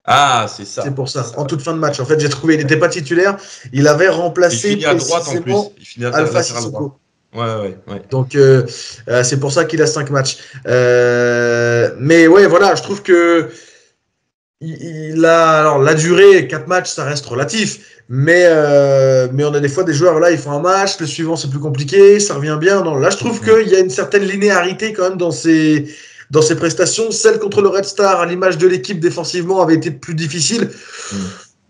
S1: Ah, c'est ça.
S2: C'est pour ça. En toute fin de match. En fait, j'ai trouvé, il n'était pas titulaire. Il avait remplacé.
S1: Il finit à droite en plus. Il finit à
S2: Alpha Sissoko.
S1: Ouais.
S2: Donc, c'est pour ça qu'il a 5 matchs. Mais ouais, voilà, je trouve que alors la durée, 4 matchs, ça reste relatif, mais on a des fois des joueurs, voilà, ils font un match, le suivant c'est plus compliqué, ça revient bien. Non, là, je trouve qu'il y a une certaine linéarité quand même dans ces prestations. Celle contre le Red Star, à l'image de l'équipe défensivement, avait été plus difficile,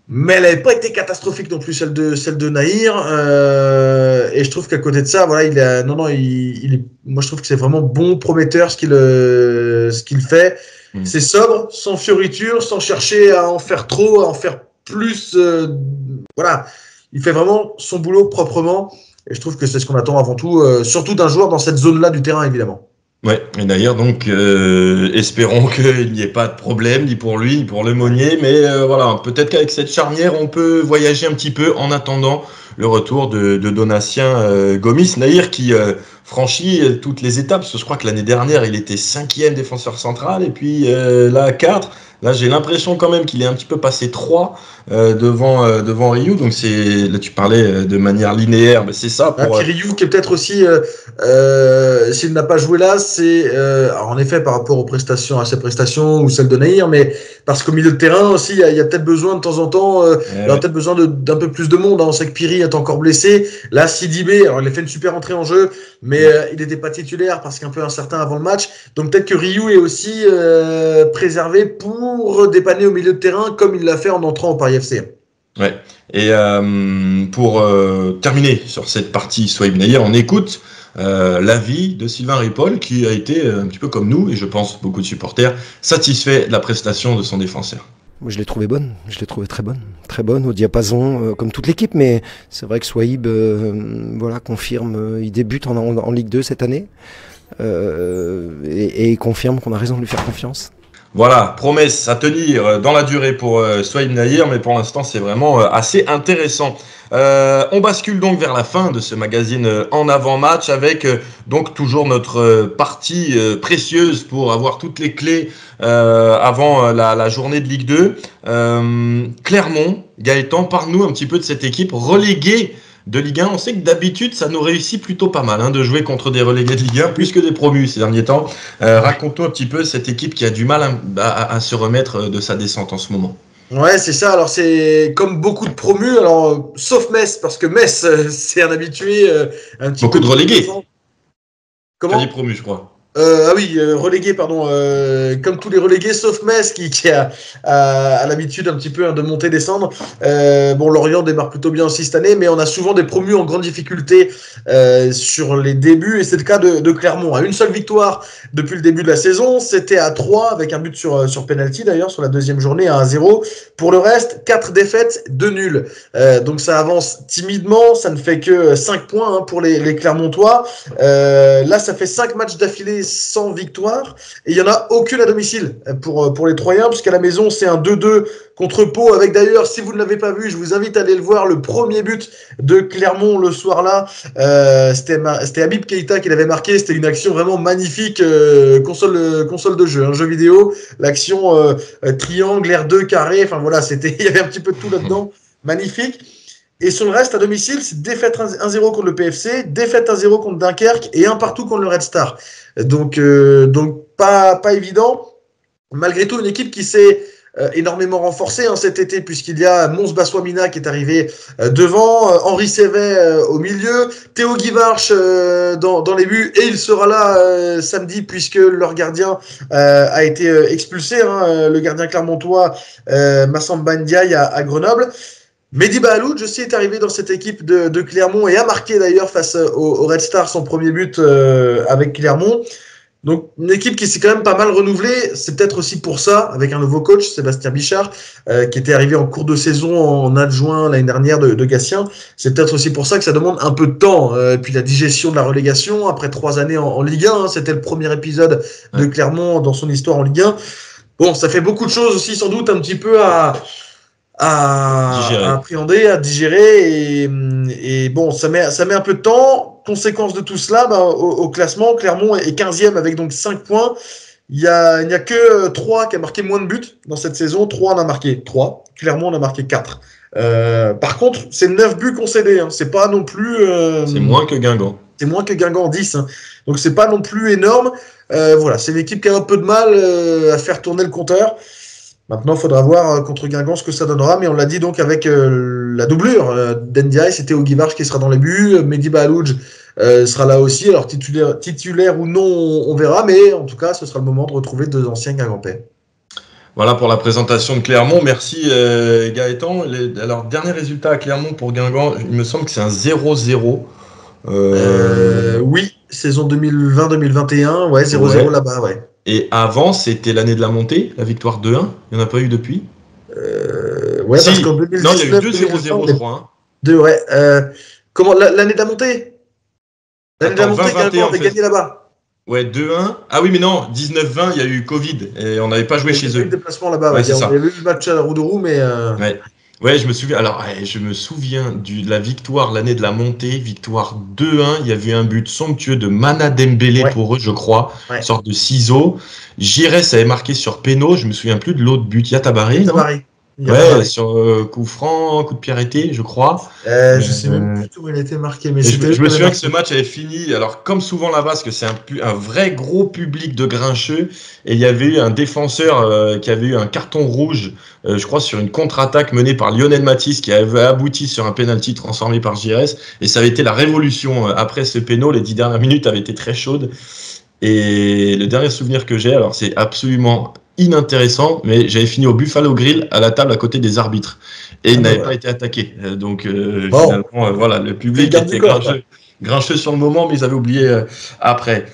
S2: mais elle n'avait pas été catastrophique non plus, celle de Nahir. Et je trouve qu'à côté de ça, voilà, moi je trouve que c'est vraiment bon, prometteur ce qu'il fait. C'est sobre, sans fioriture, sans chercher à en faire trop, à en faire plus. Voilà, il fait vraiment son boulot proprement. Et je trouve que c'est ce qu'on attend avant tout, surtout d'un joueur dans cette zone-là du terrain, évidemment.
S1: Ouais, et d'ailleurs, donc, espérons qu'il n'y ait pas de problème, ni pour lui, ni pour Lemonnier. Mais voilà, peut-être qu'avec cette charnière, on peut voyager un petit peu en attendant le retour de Donatien Gomis. Nahir qui franchit toutes les étapes, parce que je crois que l'année dernière, il était 5e défenseur central, et puis là, 4. Là, j'ai l'impression quand même qu'il est un petit peu passé 3 devant Ryu. Donc, là, tu parlais de manière linéaire, mais c'est ça.
S2: Puis Ryu, qui est peut-être aussi, s'il n'a pas joué là, c'est en effet par rapport à ses prestations ou celles de Nahir, mais parce qu'au milieu de terrain aussi, il y a peut-être besoin de temps en temps, il y a peut-être besoin d'un peu plus de monde. On sait que Piri est encore blessé. Là, Sidibé, alors il a fait une super entrée en jeu, mais il n'était pas titulaire parce qu'un peu incertain avant le match. Donc peut-être que Ryu est aussi préservé pour dépanner au milieu de terrain comme il l'a fait en entrant au Paris FC.
S1: Ouais. Et pour terminer sur cette partie Souaïb Nahir, on écoute l'avis de Sylvain Ripoll, qui a été un petit peu comme nous, et je pense beaucoup de supporters, satisfait de la prestation de son défenseur.
S5: Moi, je l'ai trouvée bonne, je l'ai trouvée très bonne au diapason, comme toute l'équipe, mais c'est vrai que Souaïb voilà, confirme, il débute en Ligue 2 cette année, et confirme qu'on a raison de lui faire confiance.
S1: Voilà, promesse à tenir dans la durée pour Souaïb Nahir, mais pour l'instant c'est vraiment assez intéressant. On bascule donc vers la fin de ce magazine en avant-match avec donc toujours notre partie précieuse pour avoir toutes les clés avant la journée de Ligue 2. Clermont, Gaëtan, parle-nous un petit peu de cette équipe reléguée de Ligue 1. On sait que d'habitude, ça nous réussit plutôt pas mal de jouer contre des relégués de Ligue 1, plus que des promus ces derniers temps. Raconte-nous un petit peu cette équipe qui a du mal à se remettre de sa descente en ce moment.
S2: Ouais, c'est ça. Alors, c'est comme beaucoup de promus, alors sauf Metz, parce que Metz, c'est un habitué un petit
S1: beaucoup
S2: peu
S1: de relégués.
S2: Comment ?
S1: T'as dit promus, je crois.
S2: Relégué, pardon. Comme tous les relégués, sauf Metz qui a l'habitude un petit peu de monter, descendre. Lorient démarre plutôt bien aussi cette année, mais on a souvent des promus en grande difficulté sur les débuts, et c'est le cas de Clermont. À une seule victoire depuis le début de la saison, c'était à 3 avec un but sur penalty d'ailleurs sur la deuxième journée à 1-0. Pour le reste, 4 défaites, 2 nuls. Donc ça avance timidement, ça ne fait que 5 points pour les Clermontois. Là, ça fait 5 matchs d'affilée sans victoire, et il n'y en a aucune à domicile pour les Troyens, puisqu'à la maison, c'est un 2-2 contre Pau, avec d'ailleurs, si vous ne l'avez pas vu, je vous invite à aller le voir, le premier but de Clermont le soir-là. C'était Habib Keïta qui l'avait marqué, c'était une action vraiment magnifique, console de jeu, un jeu vidéo, l'action triangle, R2, carré, enfin voilà, il y avait un petit peu de tout là-dedans, magnifique. Et sur le reste, à domicile, c'est défaite 1-0 contre le PFC, défaite 1-0 contre Dunkerque et un partout contre le Red Star. Donc pas évident. Malgré tout, une équipe qui s'est énormément renforcée cet été, puisqu'il y a Mons Baswamina qui est arrivé devant, Henri Sévet au milieu, Théo Guivarch dans les buts, et il sera là samedi, puisque leur gardien a été expulsé, le gardien clermontois Massamba Ndiaye à Grenoble. Mehdi Bahalouj aussi est arrivé dans cette équipe de Clermont et a marqué d'ailleurs face au Red Star son premier but avec Clermont. Donc une équipe qui s'est quand même pas mal renouvelée. C'est peut-être aussi pour ça, avec un nouveau coach, Sébastien Bichard, qui était arrivé en cours de saison en adjoint l'année dernière de Gatien. C'est peut-être aussi pour ça que ça demande un peu de temps. Et puis la digestion de la relégation après 3 années en Ligue 1, c'était le premier épisode de Clermont dans son histoire en Ligue 1. Bon, ça fait beaucoup de choses aussi sans doute un petit peu à appréhender, à digérer, et bon, ça met un peu de temps. Conséquence de tout cela, au classement, Clermont est 15e avec donc 5 points. Il n'y a que 3 qui a marqué moins de buts dans cette saison. 3 en a marqué 3. Clermont en a marqué 4. Par contre, c'est 9 buts concédés. C'est pas non plus...
S1: c'est moins que Guingamp.
S2: C'est moins que Guingamp, 10. Donc c'est pas non plus énorme. Voilà, c'est une équipe qui a un peu de mal à faire tourner le compteur. Maintenant, il faudra voir contre Guingamp ce que ça donnera, mais on l'a dit donc avec la doublure d'Ndiaye, c'était Théo Guivarch qui sera dans les buts, Mehdi Bahalouj sera là aussi, alors titulaire ou non, on verra, mais en tout cas, ce sera le moment de retrouver 2 anciens Guingampais.
S1: Voilà pour la présentation de Clermont, merci Gaëtan. Alors, dernier résultat à Clermont pour Guingamp, il me semble que c'est un 0-0.
S2: Oui, saison 2020-2021, ouais, 0-0 là-bas, ouais.
S1: Et avant, c'était l'année de la montée, la victoire 2-1. Il n'y en a pas eu depuis.
S2: Ouais, si. Parce qu'en 2019,
S1: non, il y a eu 2-0-0, je crois.
S2: Ouais. Comment l'année de la montée? L'année de la montée, Guingamp avait gagné là-bas.
S1: Ouais, 2-1. Ah oui, mais non, 19-20, il y a eu Covid et on n'avait pas joué chez eux. Il y a eu
S2: le déplacement là-bas. Ouais, on avait eu le match à la Roue-de-Roue, mais.
S1: Ouais, je me souviens. Alors, je me souviens de la victoire, l'année de la montée, victoire 2-1. Il y avait un but somptueux de Mana Dembélé pour eux, je crois, une sorte de ciseau. Giresse avait marqué sur péno. Je me souviens plus de l'autre but. Yatabaré, non ? Ouais, sur coup franc, coup de pied arrêté, je crois.
S2: Je sais même plus où il était marqué, mais
S1: je me souviens que ce match avait fini. Alors, comme souvent là-bas, parce que c'est un vrai gros public de grincheux, et il y avait eu un défenseur qui avait eu un carton rouge, je crois, sur une contre-attaque menée par Lionel Matisse, qui avait abouti sur un penalty transformé par Giresse. Et ça avait été la révolution après ce péno. Les 10 dernières minutes avaient été très chaudes. Et le dernier souvenir que j'ai, alors c'est absolument inintéressant, mais j'avais fini au Buffalo Grill à la table à côté des arbitres et ils n'avaient pas été attaqués. Donc finalement, voilà, le public était grincheux sur le moment, mais ils avaient oublié après.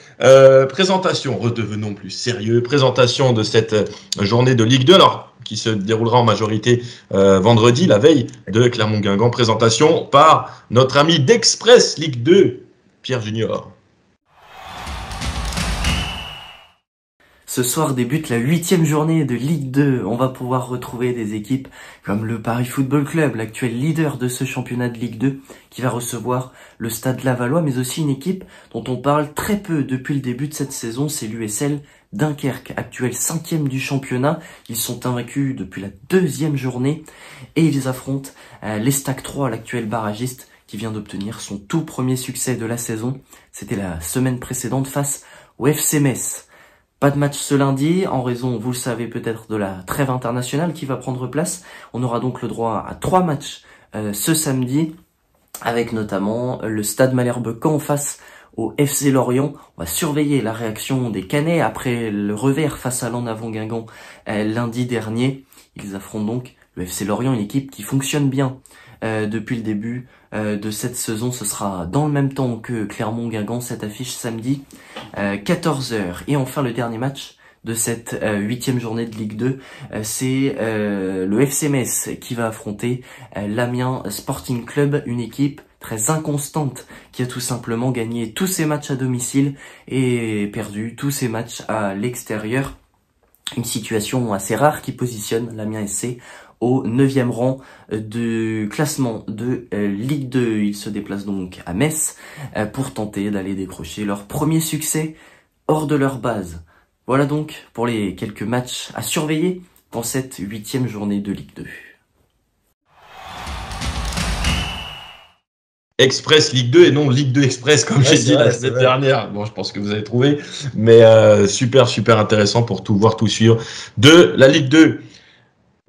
S1: Présentation, redevenons plus sérieux. Présentation de cette journée de Ligue 2, alors qui se déroulera en majorité vendredi, la veille de Clermont-Guingamp. Présentation par notre ami d'Express Ligue 2, Pierre Junior.
S10: Ce soir débute la 8e journée de Ligue 2. On va pouvoir retrouver des équipes comme le Paris Football Club, l'actuel leader de ce championnat de Ligue 2, qui va recevoir le Stade Lavallois, mais aussi une équipe dont on parle très peu depuis le début de cette saison, c'est l'USL Dunkerque, actuel 5e du championnat. Ils sont invaincus depuis la 2e journée et ils affrontent l'Estac 3, l'actuel barragiste, qui vient d'obtenir son tout premier succès de la saison. C'était la semaine précédente face au FC Metz. Pas de match ce lundi, en raison, vous le savez peut-être, de la trêve internationale qui va prendre place. On aura donc le droit à 3 matchs ce samedi, avec notamment le Stade Malherbe-Caen face au FC Lorient. On va surveiller la réaction des Canets après le revers face à l'En Avant Guingamp lundi dernier. Ils affrontent donc le FC Lorient, une équipe qui fonctionne bien depuis le début de cette saison. Ce sera dans le même temps que Clermont-Guingamp, cette affiche samedi 14h. Et enfin le dernier match de cette 8e journée de Ligue 2, c'est le FC Metz qui va affronter l'Amiens Sporting Club, une équipe très inconstante qui a tout simplement gagné tous ses matchs à domicile et perdu tous ses matchs à l'extérieur. Une situation assez rare qui positionne l'Amiens SC au 9e rang du classement de Ligue 2. Ils se déplacent donc à Metz pour tenter d'aller décrocher leur premier succès hors de leur base. Voilà donc pour les quelques matchs à surveiller dans cette 8e journée de Ligue 2.
S1: Express Ligue 2 et non Ligue 2 Express comme j'ai dit la semaine dernière. Bon, je pense que vous avez trouvé, mais super intéressant pour tout voir, tout suivre de la Ligue 2.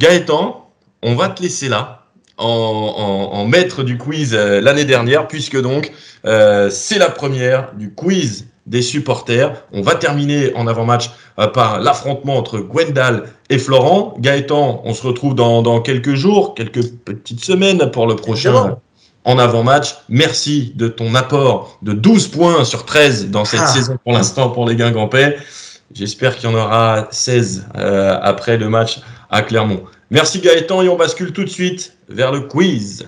S1: Gaëtan, on va te laisser là en maître du quiz l'année dernière, puisque donc c'est la première du quiz des supporters. On va terminer en avant-match par l'affrontement entre Gwendal et Florent. Gaëtan, on se retrouve dans quelques jours, quelques petites semaines pour le prochain en avant-match. Merci de ton apport de 12 points sur 13 dans cette saison pour l'instant pour les Guingampais. J'espère qu'il y en aura 16 après le match à Clermont. Merci Gaëtan et on bascule tout de suite vers le quiz.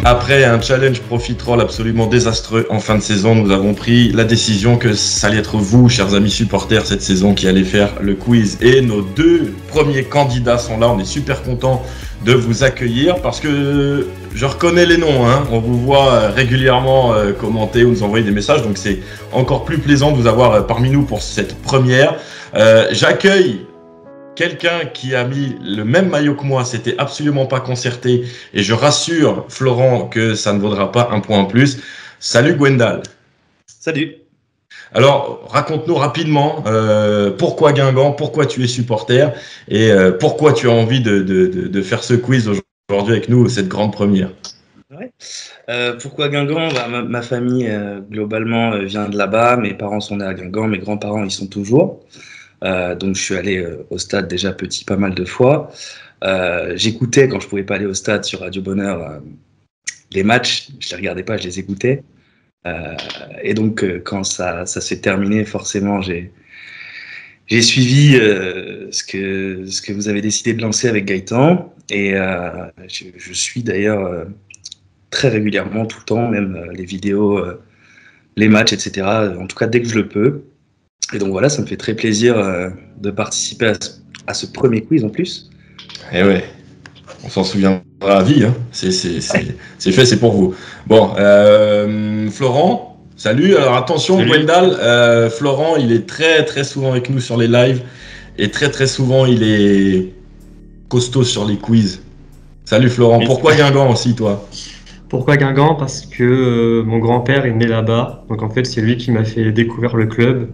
S1: Après un challenge profiterole absolument désastreux en fin de saison, nous avons pris la décision que ça allait être vous, chers amis supporters, cette saison qui allait faire le quiz. Et nos deux premiers candidats sont là. On est super contents de vous accueillir parce que je reconnais les noms. On vous voit régulièrement commenter ou nous envoyer des messages. Donc c'est encore plus plaisant de vous avoir parmi nous pour cette première. J'accueille quelqu'un qui a mis le même maillot que moi, c'était absolument pas concerté. Et je rassure Florent que ça ne vaudra pas un point en plus. Salut Gwendal.
S11: Salut.
S1: Alors, raconte-nous rapidement pourquoi Guingamp, pourquoi tu es supporter et pourquoi tu as envie de faire ce quiz aujourd'hui avec nous, cette grande première.
S11: Ouais. Pourquoi Guingamp? Ma famille, globalement, vient de là-bas. Mes parents sont nés à Guingamp, mes grands-parents y sont toujours. Donc je suis allé au stade déjà petit pas mal de fois. J'écoutais quand je pouvais pas aller au stade sur Radio Bonheur les matchs, je les regardais pas, je les écoutais. Et donc quand ça s'est terminé, forcément j'ai suivi ce que vous avez décidé de lancer avec Gaëtan et je suis d'ailleurs très régulièrement tout le temps, même les vidéos, les matchs, etc. En tout cas dès que je le peux. Et donc voilà, ça me fait très plaisir de participer à ce premier quiz en plus.
S1: Et ouais, on s'en souviendra à vie. C'est fait, c'est pour vous. Bon, Florent, salut. Alors attention, Gwendal, Florent, il est très souvent avec nous sur les lives et très souvent il est costaud sur les quiz. Salut Florent. Pourquoi Guingamp aussi, toi?
S12: Pourquoi Guingamp? Parce que mon grand-père est né là-bas. Donc en fait, c'est lui qui m'a fait découvrir le club.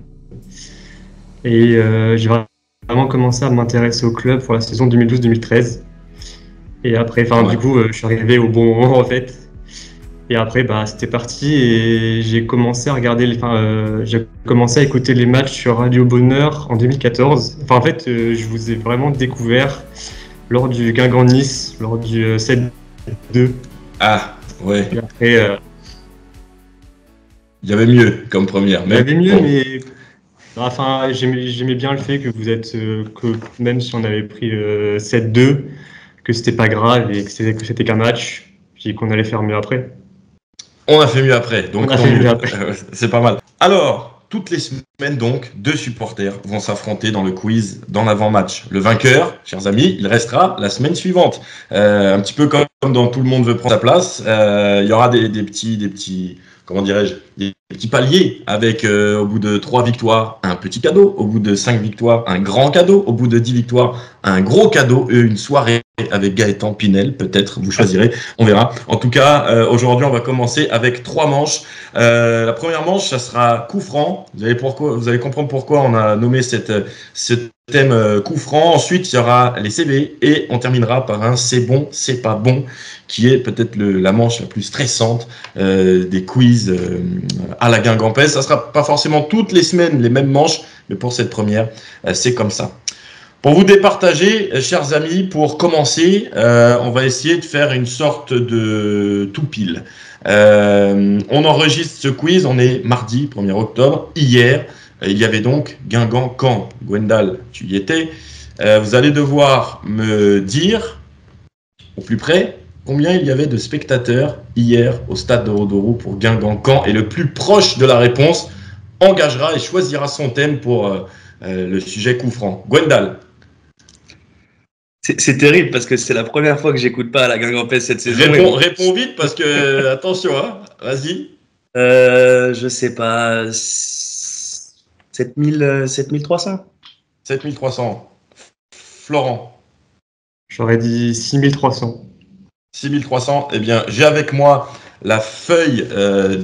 S12: Et j'ai vraiment commencé à m'intéresser au club pour la saison 2012-2013. Et après, du coup, je suis arrivé au bon moment en fait. Et après, c'était parti et j'ai commencé à regarder, j'ai commencé à écouter les matchs sur Radio Bonheur en 2014. En fait, je vous ai vraiment découvert lors du Guingamp-Nice, lors du 7-2.
S1: Ah, ouais.
S12: Et après,
S1: il y avait mieux comme première.
S12: Il y avait mieux, mais j'aimais bien le fait que vous êtes, que même si on avait pris 7-2, que c'était pas grave et que c'était qu'un match, puis qu'on allait faire mieux après.
S1: On a fait mieux après, donc c'est pas mal. Alors, toutes les semaines, donc, deux supporters vont s'affronter dans le quiz dans l'avant-match. Le vainqueur, chers amis, il restera la semaine suivante. Un petit peu comme dans Tout le monde veut prendre sa place, il y aura des petits comment dirais-je, des petits paliers avec, au bout de 3 victoires, un petit cadeau, au bout de 5 victoires, un grand cadeau, au bout de 10 victoires, un gros cadeau et une soirée avec Gaëtan Pinel, peut-être, vous choisirez, on verra. En tout cas, aujourd'hui, on va commencer avec 3 manches. La première manche, ça sera coup franc. Vous allez comprendre pourquoi on a nommé ce thème coup franc. Ensuite, il y aura les CV et on terminera par un c'est bon, c'est pas bon, qui est peut-être la manche la plus stressante des quiz à la Guingampès. Ça sera pas forcément toutes les semaines les mêmes manches, mais pour cette première, c'est comme ça. Pour vous départager, chers amis, pour commencer, on va essayer de faire une sorte de tout pile. On enregistre ce quiz, on est mardi 1er octobre. Hier, il y avait donc Guingamp-Caen. Gwendal, tu y étais. Vous allez devoir me dire, au plus près, combien il y avait de spectateurs hier au stade de Rodourou pour Guingamp-Caen. Et le plus proche de la réponse engagera et choisira son thème pour le sujet coup franc. Gwendal.
S11: C'est terrible parce que c'est la première fois que j'écoute pas à la Guingampès cette saison.
S1: Réponds vite parce que, attention, hein, vas-y.
S11: Je sais pas, 7300.
S1: 7300. Florent.
S12: J'aurais dit 6300.
S1: 6300, eh bien, j'ai avec moi la feuille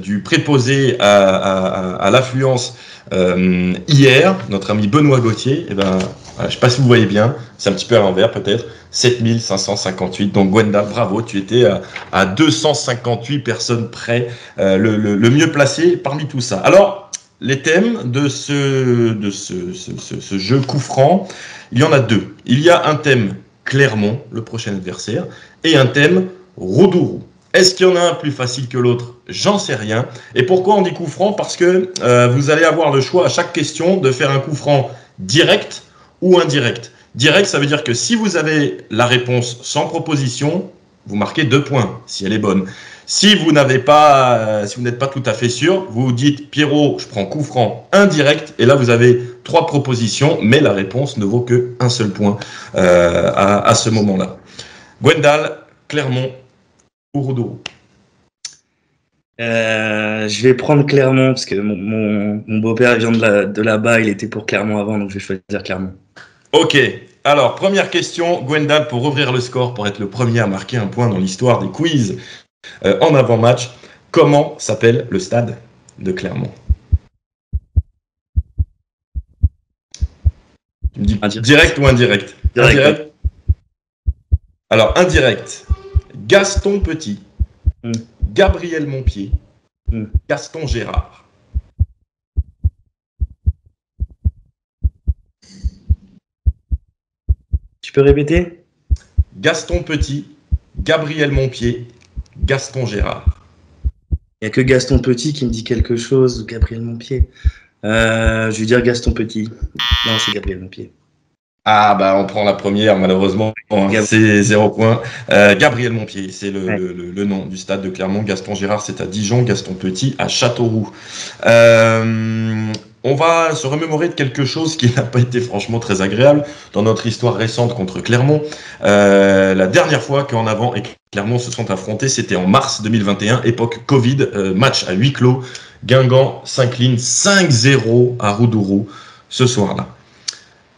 S1: du préposé à l'affluence hier, notre ami Benoît Gauthier. Eh ben, voilà, je ne sais pas si vous voyez bien, c'est un petit peu à l'envers peut-être, 7558. Donc Gwendal, bravo, tu étais à 258 personnes près, le mieux placé parmi tout ça. Alors, les thèmes de ce jeu coup franc, il y en a 2. Il y a un thème Clermont, le prochain adversaire, et un thème Rodourou. Est-ce qu'il y en a un plus facile que l'autre? J'en sais rien. Et pourquoi on dit coup franc? Parce que vous allez avoir le choix à chaque question de faire un coup franc direct ou indirect. Direct, ça veut dire que si vous avez la réponse sans proposition, vous marquez 2 points, si elle est bonne. Si vous n'êtes pas tout à fait sûr, vous dites Pierrot, je prends coup franc indirect, et là vous avez 3 propositions, mais la réponse ne vaut qu'un seul point à ce moment-là. Gwendal, Clermont ou Rodourou?
S11: Je vais prendre Clermont parce que mon beau-père vient de là-bas, il était pour Clermont avant, donc je vais choisir Clermont.
S1: Ok, alors première question, Gwendal, pour ouvrir le score, pour être le premier à marquer un point dans l'histoire des quiz en avant-match. Comment s'appelle le stade de Clermont? Tu me dis direct ou indirect? Direct. Alors, indirect. Gaston Petit, Gabriel Montpied, Gaston Gérard.
S11: Tu peux répéter?
S1: Gaston Petit, Gabriel Montpied, Gaston Gérard.
S11: Il n'y a que Gaston Petit qui me dit quelque chose, Gabriel Montpied. Je vais dire Gaston Petit. Non, c'est Gabriel Montpied.
S1: Ah bah on prend la première, malheureusement, c'est 0 point. Gabriel Montpied, c'est le nom du stade de Clermont. Gaston Gérard, c'est à Dijon. Gaston Petit, à Châteauroux. On va se remémorer de quelque chose qui n'a pas été franchement très agréable dans notre histoire récente contre Clermont. La dernière fois qu'en Avant et Clermont se sont affrontés, c'était en mars 2021, époque Covid, match à huis clos. Guingamp s'incline 5-0 à Rodourou ce soir-là.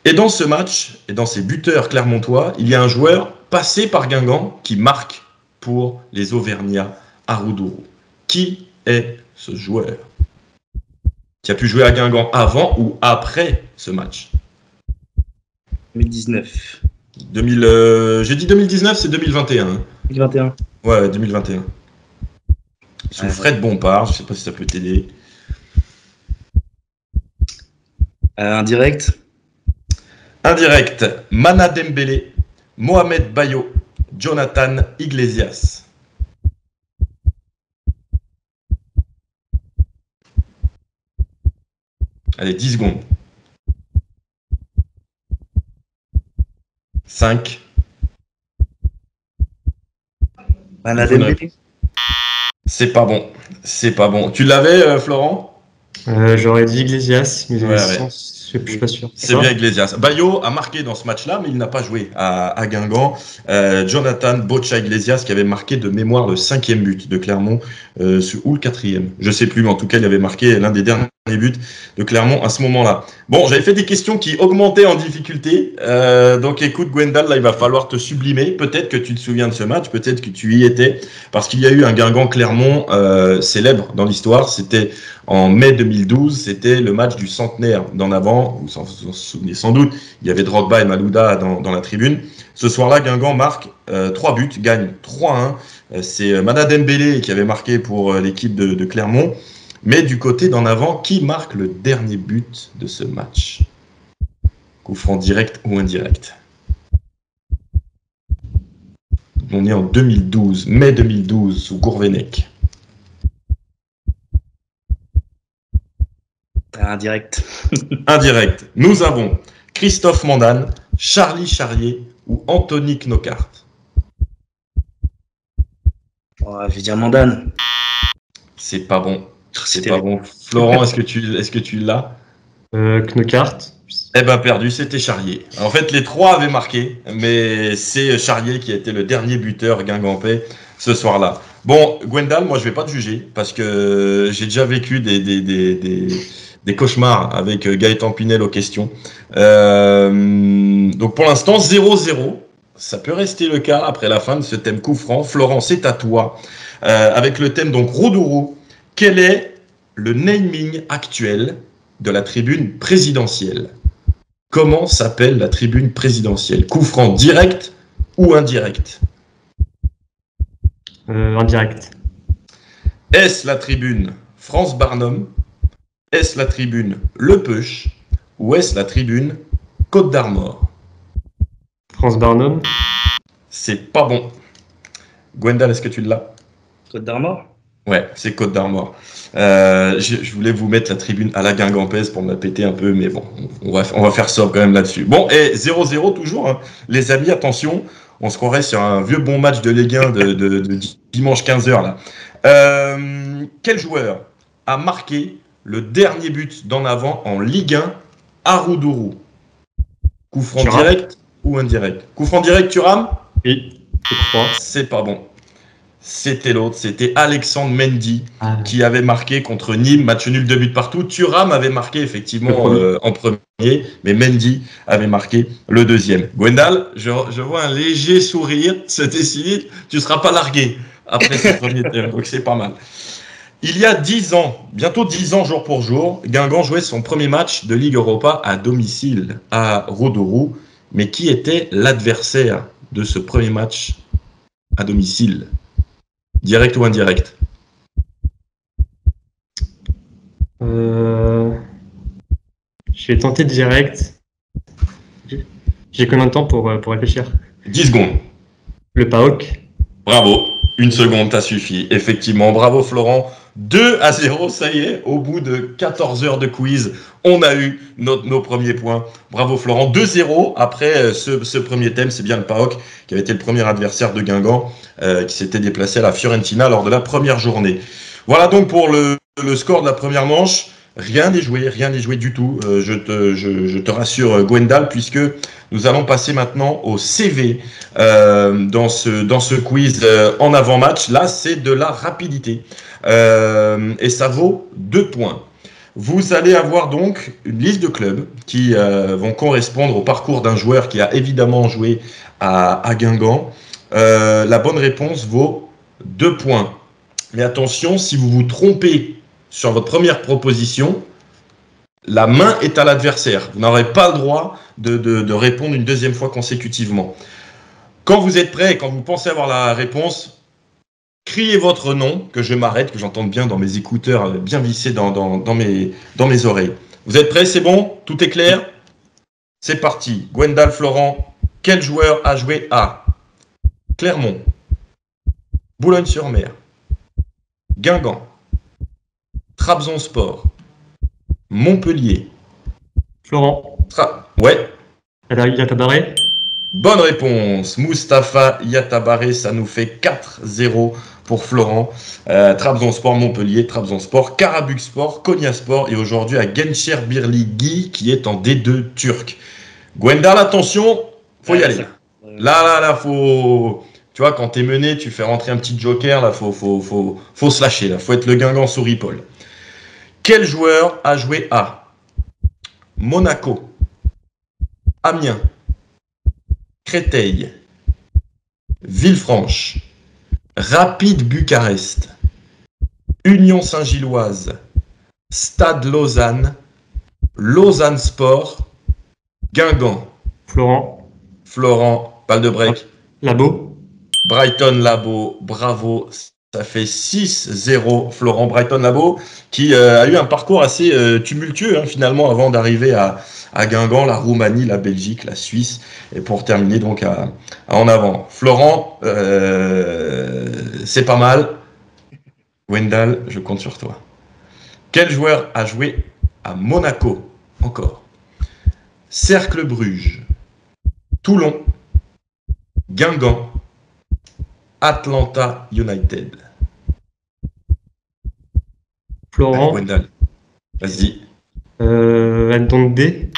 S1: Et dans ce match, et dans ces buteurs clermontois, il y a un joueur passé par Guingamp qui marque pour les Auvergnats à Rodourou. Qui est ce joueur qui a pu jouer à Guingamp avant ou après ce match?
S11: 2019.
S1: J'ai dit 2019, c'est 2021.
S11: 2021.
S1: Ouais, 2021. Sous Fred Bompard, je ne sais pas si ça peut t'aider.
S11: Indirect.
S1: Indirect, Mana Dembélé, Mohamed Bayo, Jonathan Iglesias. Allez, 10 secondes. 5.
S11: Mana Dembélé.
S1: C'est pas bon. C'est pas bon. Tu l'avais, Florent?
S12: J'aurais dit Iglesias, mais
S1: Ouais,
S12: je suis pas sûr.
S1: C'est bien Iglesias. Bayo a marqué dans ce match-là, mais il n'a pas joué à Guingamp. Jonathan Bocha Iglesias qui avait marqué de mémoire le 5e but de Clermont, ou le 4e. Je sais plus, mais en tout cas, il avait marqué l'un des derniers buts de Clermont à ce moment-là. Bon, j'avais fait des questions qui augmentaient en difficulté. Donc écoute, Gwendal, là, il va falloir te sublimer. Peut-être que tu te souviens de ce match, peut-être que tu y étais, parce qu'il y a eu un Guingamp-Clermont célèbre dans l'histoire. C'était en mai 2012, c'était le match du centenaire d'en avant. Vous vous en souvenez sans doute, il y avait Drogba et Malouda dans la tribune. Ce soir-là, Guingamp marque 3 buts, gagne 3-1. C'est Mana Dembélé qui avait marqué pour l'équipe de Clermont. Mais du côté d'en avant, qui marque le dernier but de ce match? Coup franc direct ou indirect? On est en 2012, mai 2012, sous Gourvenec.
S11: Indirect.
S1: Indirect. Nous avons Christophe Mandane, Charlie Charrier ou Anthony Knockaert.
S11: Oh, je vais dire Mandane.
S1: C'est pas bon. C'est pas bon. Florent, est-ce que tu l'as?
S12: Knockaert.
S1: Eh ben perdu, c'était Charrier. En fait, les trois avaient marqué, mais c'est Charrier qui a été le dernier buteur guingampais ce soir-là. Bon, Gwendal, moi je vais pas te juger parce que j'ai déjà vécu des cauchemars avec Gaëtan Pinel aux questions. Donc pour l'instant 0-0. Ça peut rester le cas après la fin de ce thème coup franc. Florent, c'est à toi. Avec le thème donc Roudourou. Quel est le naming actuel de la tribune présidentielle? Comment s'appelle la tribune présidentielle? Coup franc direct ou indirect?
S12: Indirect.
S1: Est-ce la tribune France Barnum? Est-ce la tribune Le Peuch? Ou est-ce la tribune Côte d'Armor?
S12: France Barnum.
S1: C'est pas bon. Gwendal, est-ce que tu l'as?
S11: Côte d'Armor?
S1: Ouais, c'est Côte d'Armor. Je voulais vous mettre la tribune à la guingampaise pour me la péter un peu, mais bon, on va faire ça quand même là-dessus. Bon, et 0-0 toujours, hein. Les amis, attention, on se croirait sur un vieux bon match de Ligue 1 de dimanche 15h là. Quel joueur a marqué le dernier but d'en avant en Ligue 1 à Roudourou? Coup franc direct ou indirect? Coup franc direct, Thuram?
S12: Oui, je crois.
S1: C'est pas bon. C'était l'autre, c'était Alexandre Mendy qui avait marqué contre Nîmes, match nul 2 buts partout. Thuram avait marqué effectivement en premier, mais Mendy avait marqué le deuxième. Gwendal, je vois un léger sourire se dessiner, tu ne seras pas largué après ce premier thème, donc c'est pas mal. Il y a 10 ans, bientôt 10 ans jour pour jour, Guingamp jouait son premier match de Ligue Europa à domicile à Roudourou. Mais qui était l'adversaire de ce premier match à domicile? Direct ou indirect?
S12: Je vais tenter direct. J'ai combien de temps pour réfléchir?
S1: 10 secondes.
S12: Le PAOK.
S1: Bravo. 1 seconde, t'as suffi. Effectivement, bravo Florent. 2-0, ça y est, au bout de 14 heures de quiz, on a eu nos premiers points. Bravo Florent. 2-0 après ce premier thème, c'est bien le PAOK qui avait été le premier adversaire de Guingamp, qui s'était déplacé à la Fiorentina lors de la première journée. Voilà donc pour le score de la première manche. Rien n'est joué du tout, je te rassure Gwendal, puisque nous allons passer maintenant au CV dans ce quiz en avant-match. Là, c'est de la rapidité et ça vaut 2 points. Vous allez avoir donc une liste de clubs qui vont correspondre au parcours d'un joueur qui a évidemment joué à Guingamp. La bonne réponse vaut 2 points. Mais attention, si vous vous trompez sur votre première proposition, la main est à l'adversaire. Vous n'aurez pas le droit de répondre une deuxième fois consécutivement. Quand vous êtes prêt, quand vous pensez avoir la réponse, criez votre nom, que je m'arrête, que j'entende bien dans mes écouteurs, bien vissés dans mes oreilles. Vous êtes prêts? C'est bon? Tout est clair? C'est parti. Gwendal, Florent, quel joueur a joué à Clermont, Boulogne-sur-Mer, Guingamp, Trabzonspor, Montpellier?
S12: Florent.
S1: Ouais.
S12: Yatabaré.
S1: Bonne réponse. Mustapha Yatabaré, ça nous fait 4-0 pour Florent. Trabzonspor Montpellier, Trabzonspor, Karabükspor, Konyaspor et aujourd'hui à Gençlerbirliği qui est en D2 turc. Gwendal, attention, faut y aller. Là, faut... Tu vois, quand t'es mené, tu fais rentrer un petit joker, là, faut se lâcher, là. Faut être le Guingamp sur Ripoll. Quel joueur a joué à Monaco, Amiens, Créteil, Villefranche, Rapide Bucarest, Union Saint-Gilloise, Stade Lausanne, Lausanne Sport, Guingamp. Florent, balle de break.
S12: Labo.
S1: Brighton Labo, bravo. Ça fait 6-0, Florent. Brighton Labo, qui a eu un parcours assez tumultueux, hein, finalement, avant d'arriver à Guingamp, la Roumanie, la Belgique, la Suisse, et pour terminer donc en avant. Florent, c'est pas mal. Gwendal, je compte sur toi. Quel joueur a joué à Monaco encore? Cercle Bruges, Toulon, Guingamp, Atlanta United.
S12: Florent.
S1: Gwendal, vas-y.
S12: Ndondé.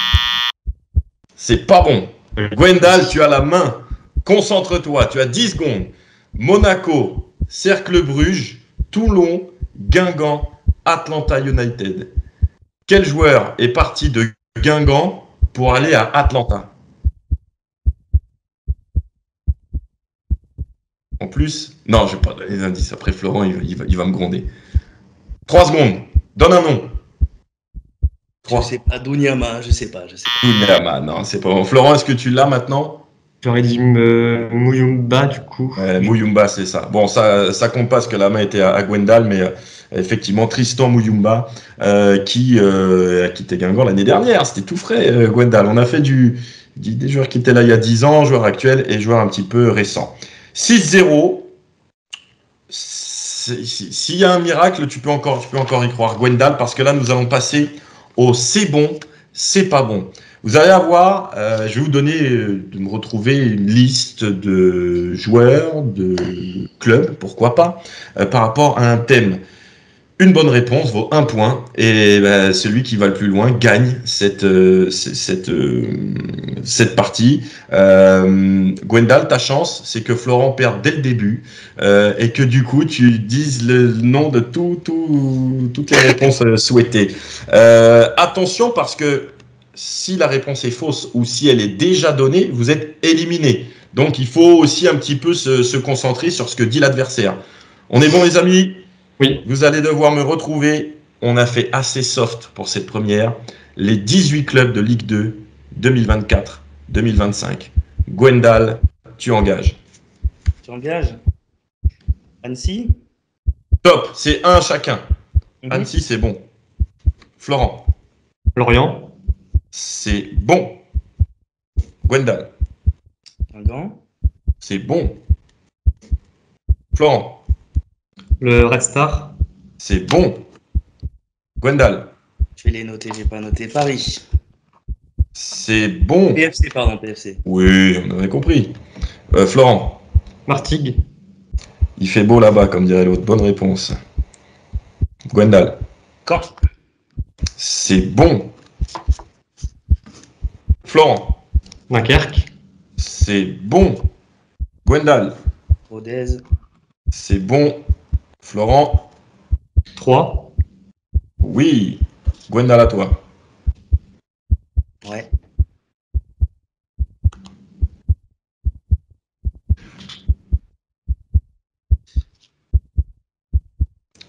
S1: C'est pas bon. Gwendal, tu as la main. Concentre-toi, tu as 10 secondes. Monaco, Cercle Bruges, Toulon, Guingamp, Atlanta United. Quel joueur est parti de Guingamp pour aller à Atlanta? En plus, non, je ne vais pas donner des indices. Après, Florent, il va me gronder. 3 secondes. Donne un nom.
S11: 3. Je sais pas, Dounyama, je sais pas.
S1: Dounyama, non, c'est pas bon. Florent, est-ce que tu l'as maintenant?
S12: J'aurais dit Muyumba, du coup.
S1: Muyumba, c'est ça. Bon, ça compte pas parce que la main était à Gwendal, mais effectivement, Tristan Muyumba, qui a quitté Guingamp l'année dernière. C'était tout frais, Gwendal. On a fait des joueurs qui étaient là il y a 10 ans, joueurs actuels et joueurs un petit peu récents. 6-0. S'il y a un miracle, tu peux encore y croire, Gwendal, parce que là, nous allons passer au c'est bon, c'est pas bon. Vous allez avoir, je vais vous donner, de me retrouver une liste de joueurs, de clubs, pourquoi pas, par rapport à un thème. Une bonne réponse vaut 1 point et celui qui va le plus loin gagne cette partie. Gwendal, ta chance, c'est que Florent perde dès le début et que du coup tu dises le nom de toutes les réponses souhaitées. Attention parce que si la réponse est fausse ou si elle est déjà donnée, vous êtes éliminé. Donc il faut aussi un petit peu se concentrer sur ce que dit l'adversaire. On est bon les amis?
S12: Oui.
S1: Vous allez devoir me retrouver. On a fait assez soft pour cette première. Les 18 clubs de Ligue 2 2024-2025. Gwendal, tu engages.
S11: Tu engages Annecy?
S1: Top, c'est un chacun. Annecy, c'est bon. Florent.
S12: Lorient.
S1: C'est bon. Gwendal.
S11: Guingamp.
S1: C'est bon. Florent.
S12: Le Red Star.
S1: C'est bon. Gwendal.
S11: Je vais les noter, j'ai pas noté. Paris.
S1: C'est bon.
S11: PFC, pardon, PFC.
S1: Oui, on avait compris. Florent.
S12: Martigues.
S1: Il fait beau là-bas, comme dirait l'autre. Bonne réponse. Gwendal.
S11: Caen.
S1: C'est bon. Florent.
S12: Dunkerque.
S1: C'est bon. Gwendal.
S11: Rodez.
S1: C'est bon. Florent.
S12: 3.
S1: Oui. Gwendal, à toi.
S11: Ouais.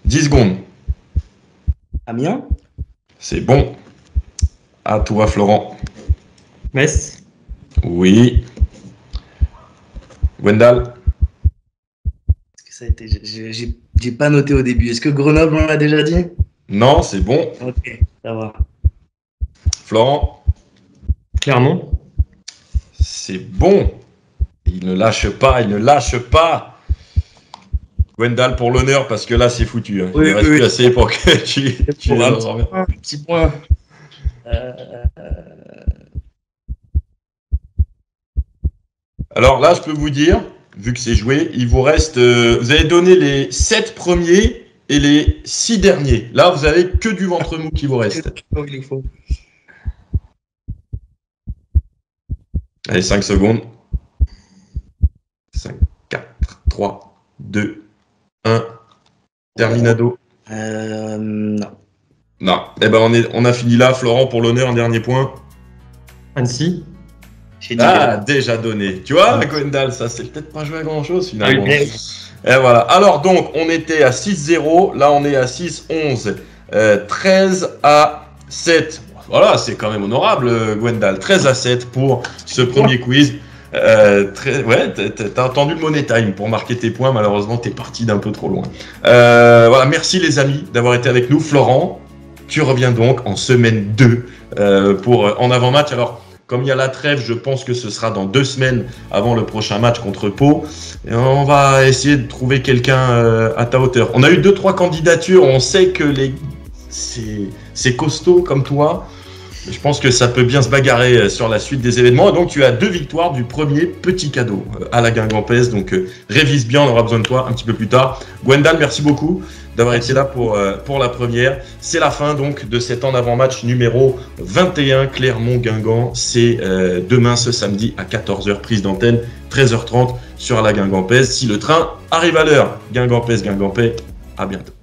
S11: «
S1: 10 secondes.
S11: Amiens.
S1: C'est bon. À toi, Florent.
S12: Metz.
S1: Oui. Gwendal.
S11: Ça a été, j'ai pas noté au début. Est-ce que Grenoble, on l'a déjà dit?
S1: Non, c'est bon.
S11: Ok, ça va.
S1: Florent.
S12: Clermont.
S1: C'est bon. Il ne lâche pas, il ne lâche pas. Gwendal pour l'honneur, parce que là, c'est foutu. Hein. Il ne reste plus assez pour que tu
S11: un petit point.
S1: Alors là, je peux vous dire, vu que c'est joué. Il vous reste, vous avez donné les 7 premiers et les 6 derniers. Là, vous avez que du ventre mou qui vous reste. Allez, 5 secondes. 5, 4, 3, 2, 1. Terminado.
S11: Non.
S1: Non. Eh ben, on a fini là. Florent, pour l'honneur, un dernier point.
S12: Annecy.
S1: Déjà donné. Tu vois, Gwendal, ça, c'est peut-être pas joué à grand-chose, finalement. Et voilà. Alors, donc, on était à 6-0. Là, on est à 6-11. 13 à 7. Voilà, c'est quand même honorable, Gwendal. 13 à 7 pour ce premier quiz. Ouais, t'as entendu le Money Time pour marquer tes points. Malheureusement, t'es parti d'un peu trop loin. Voilà, merci les amis d'avoir été avec nous. Florent, tu reviens donc en semaine 2 pour en avant-match. Alors, comme il y a la trêve, je pense que ce sera dans 2 semaines avant le prochain match contre Pau. Et on va essayer de trouver quelqu'un à ta hauteur. On a eu 2-3 candidatures. On sait que c'est costaud comme toi. Je pense que ça peut bien se bagarrer sur la suite des événements. Et donc, tu as 2 victoires du premier petit cadeau à la Guingampèse. Donc, révise bien, on aura besoin de toi un petit peu plus tard. Gwendal, merci beaucoup d'avoir été là pour la première. C'est la fin donc de cet en avant-match numéro 21 Clermont-Guingamp. C'est demain, ce samedi à 14h, prise d'antenne, 13h30 sur la Guingampèse. Si le train arrive à l'heure, Guingampèse, Guingampais, à bientôt.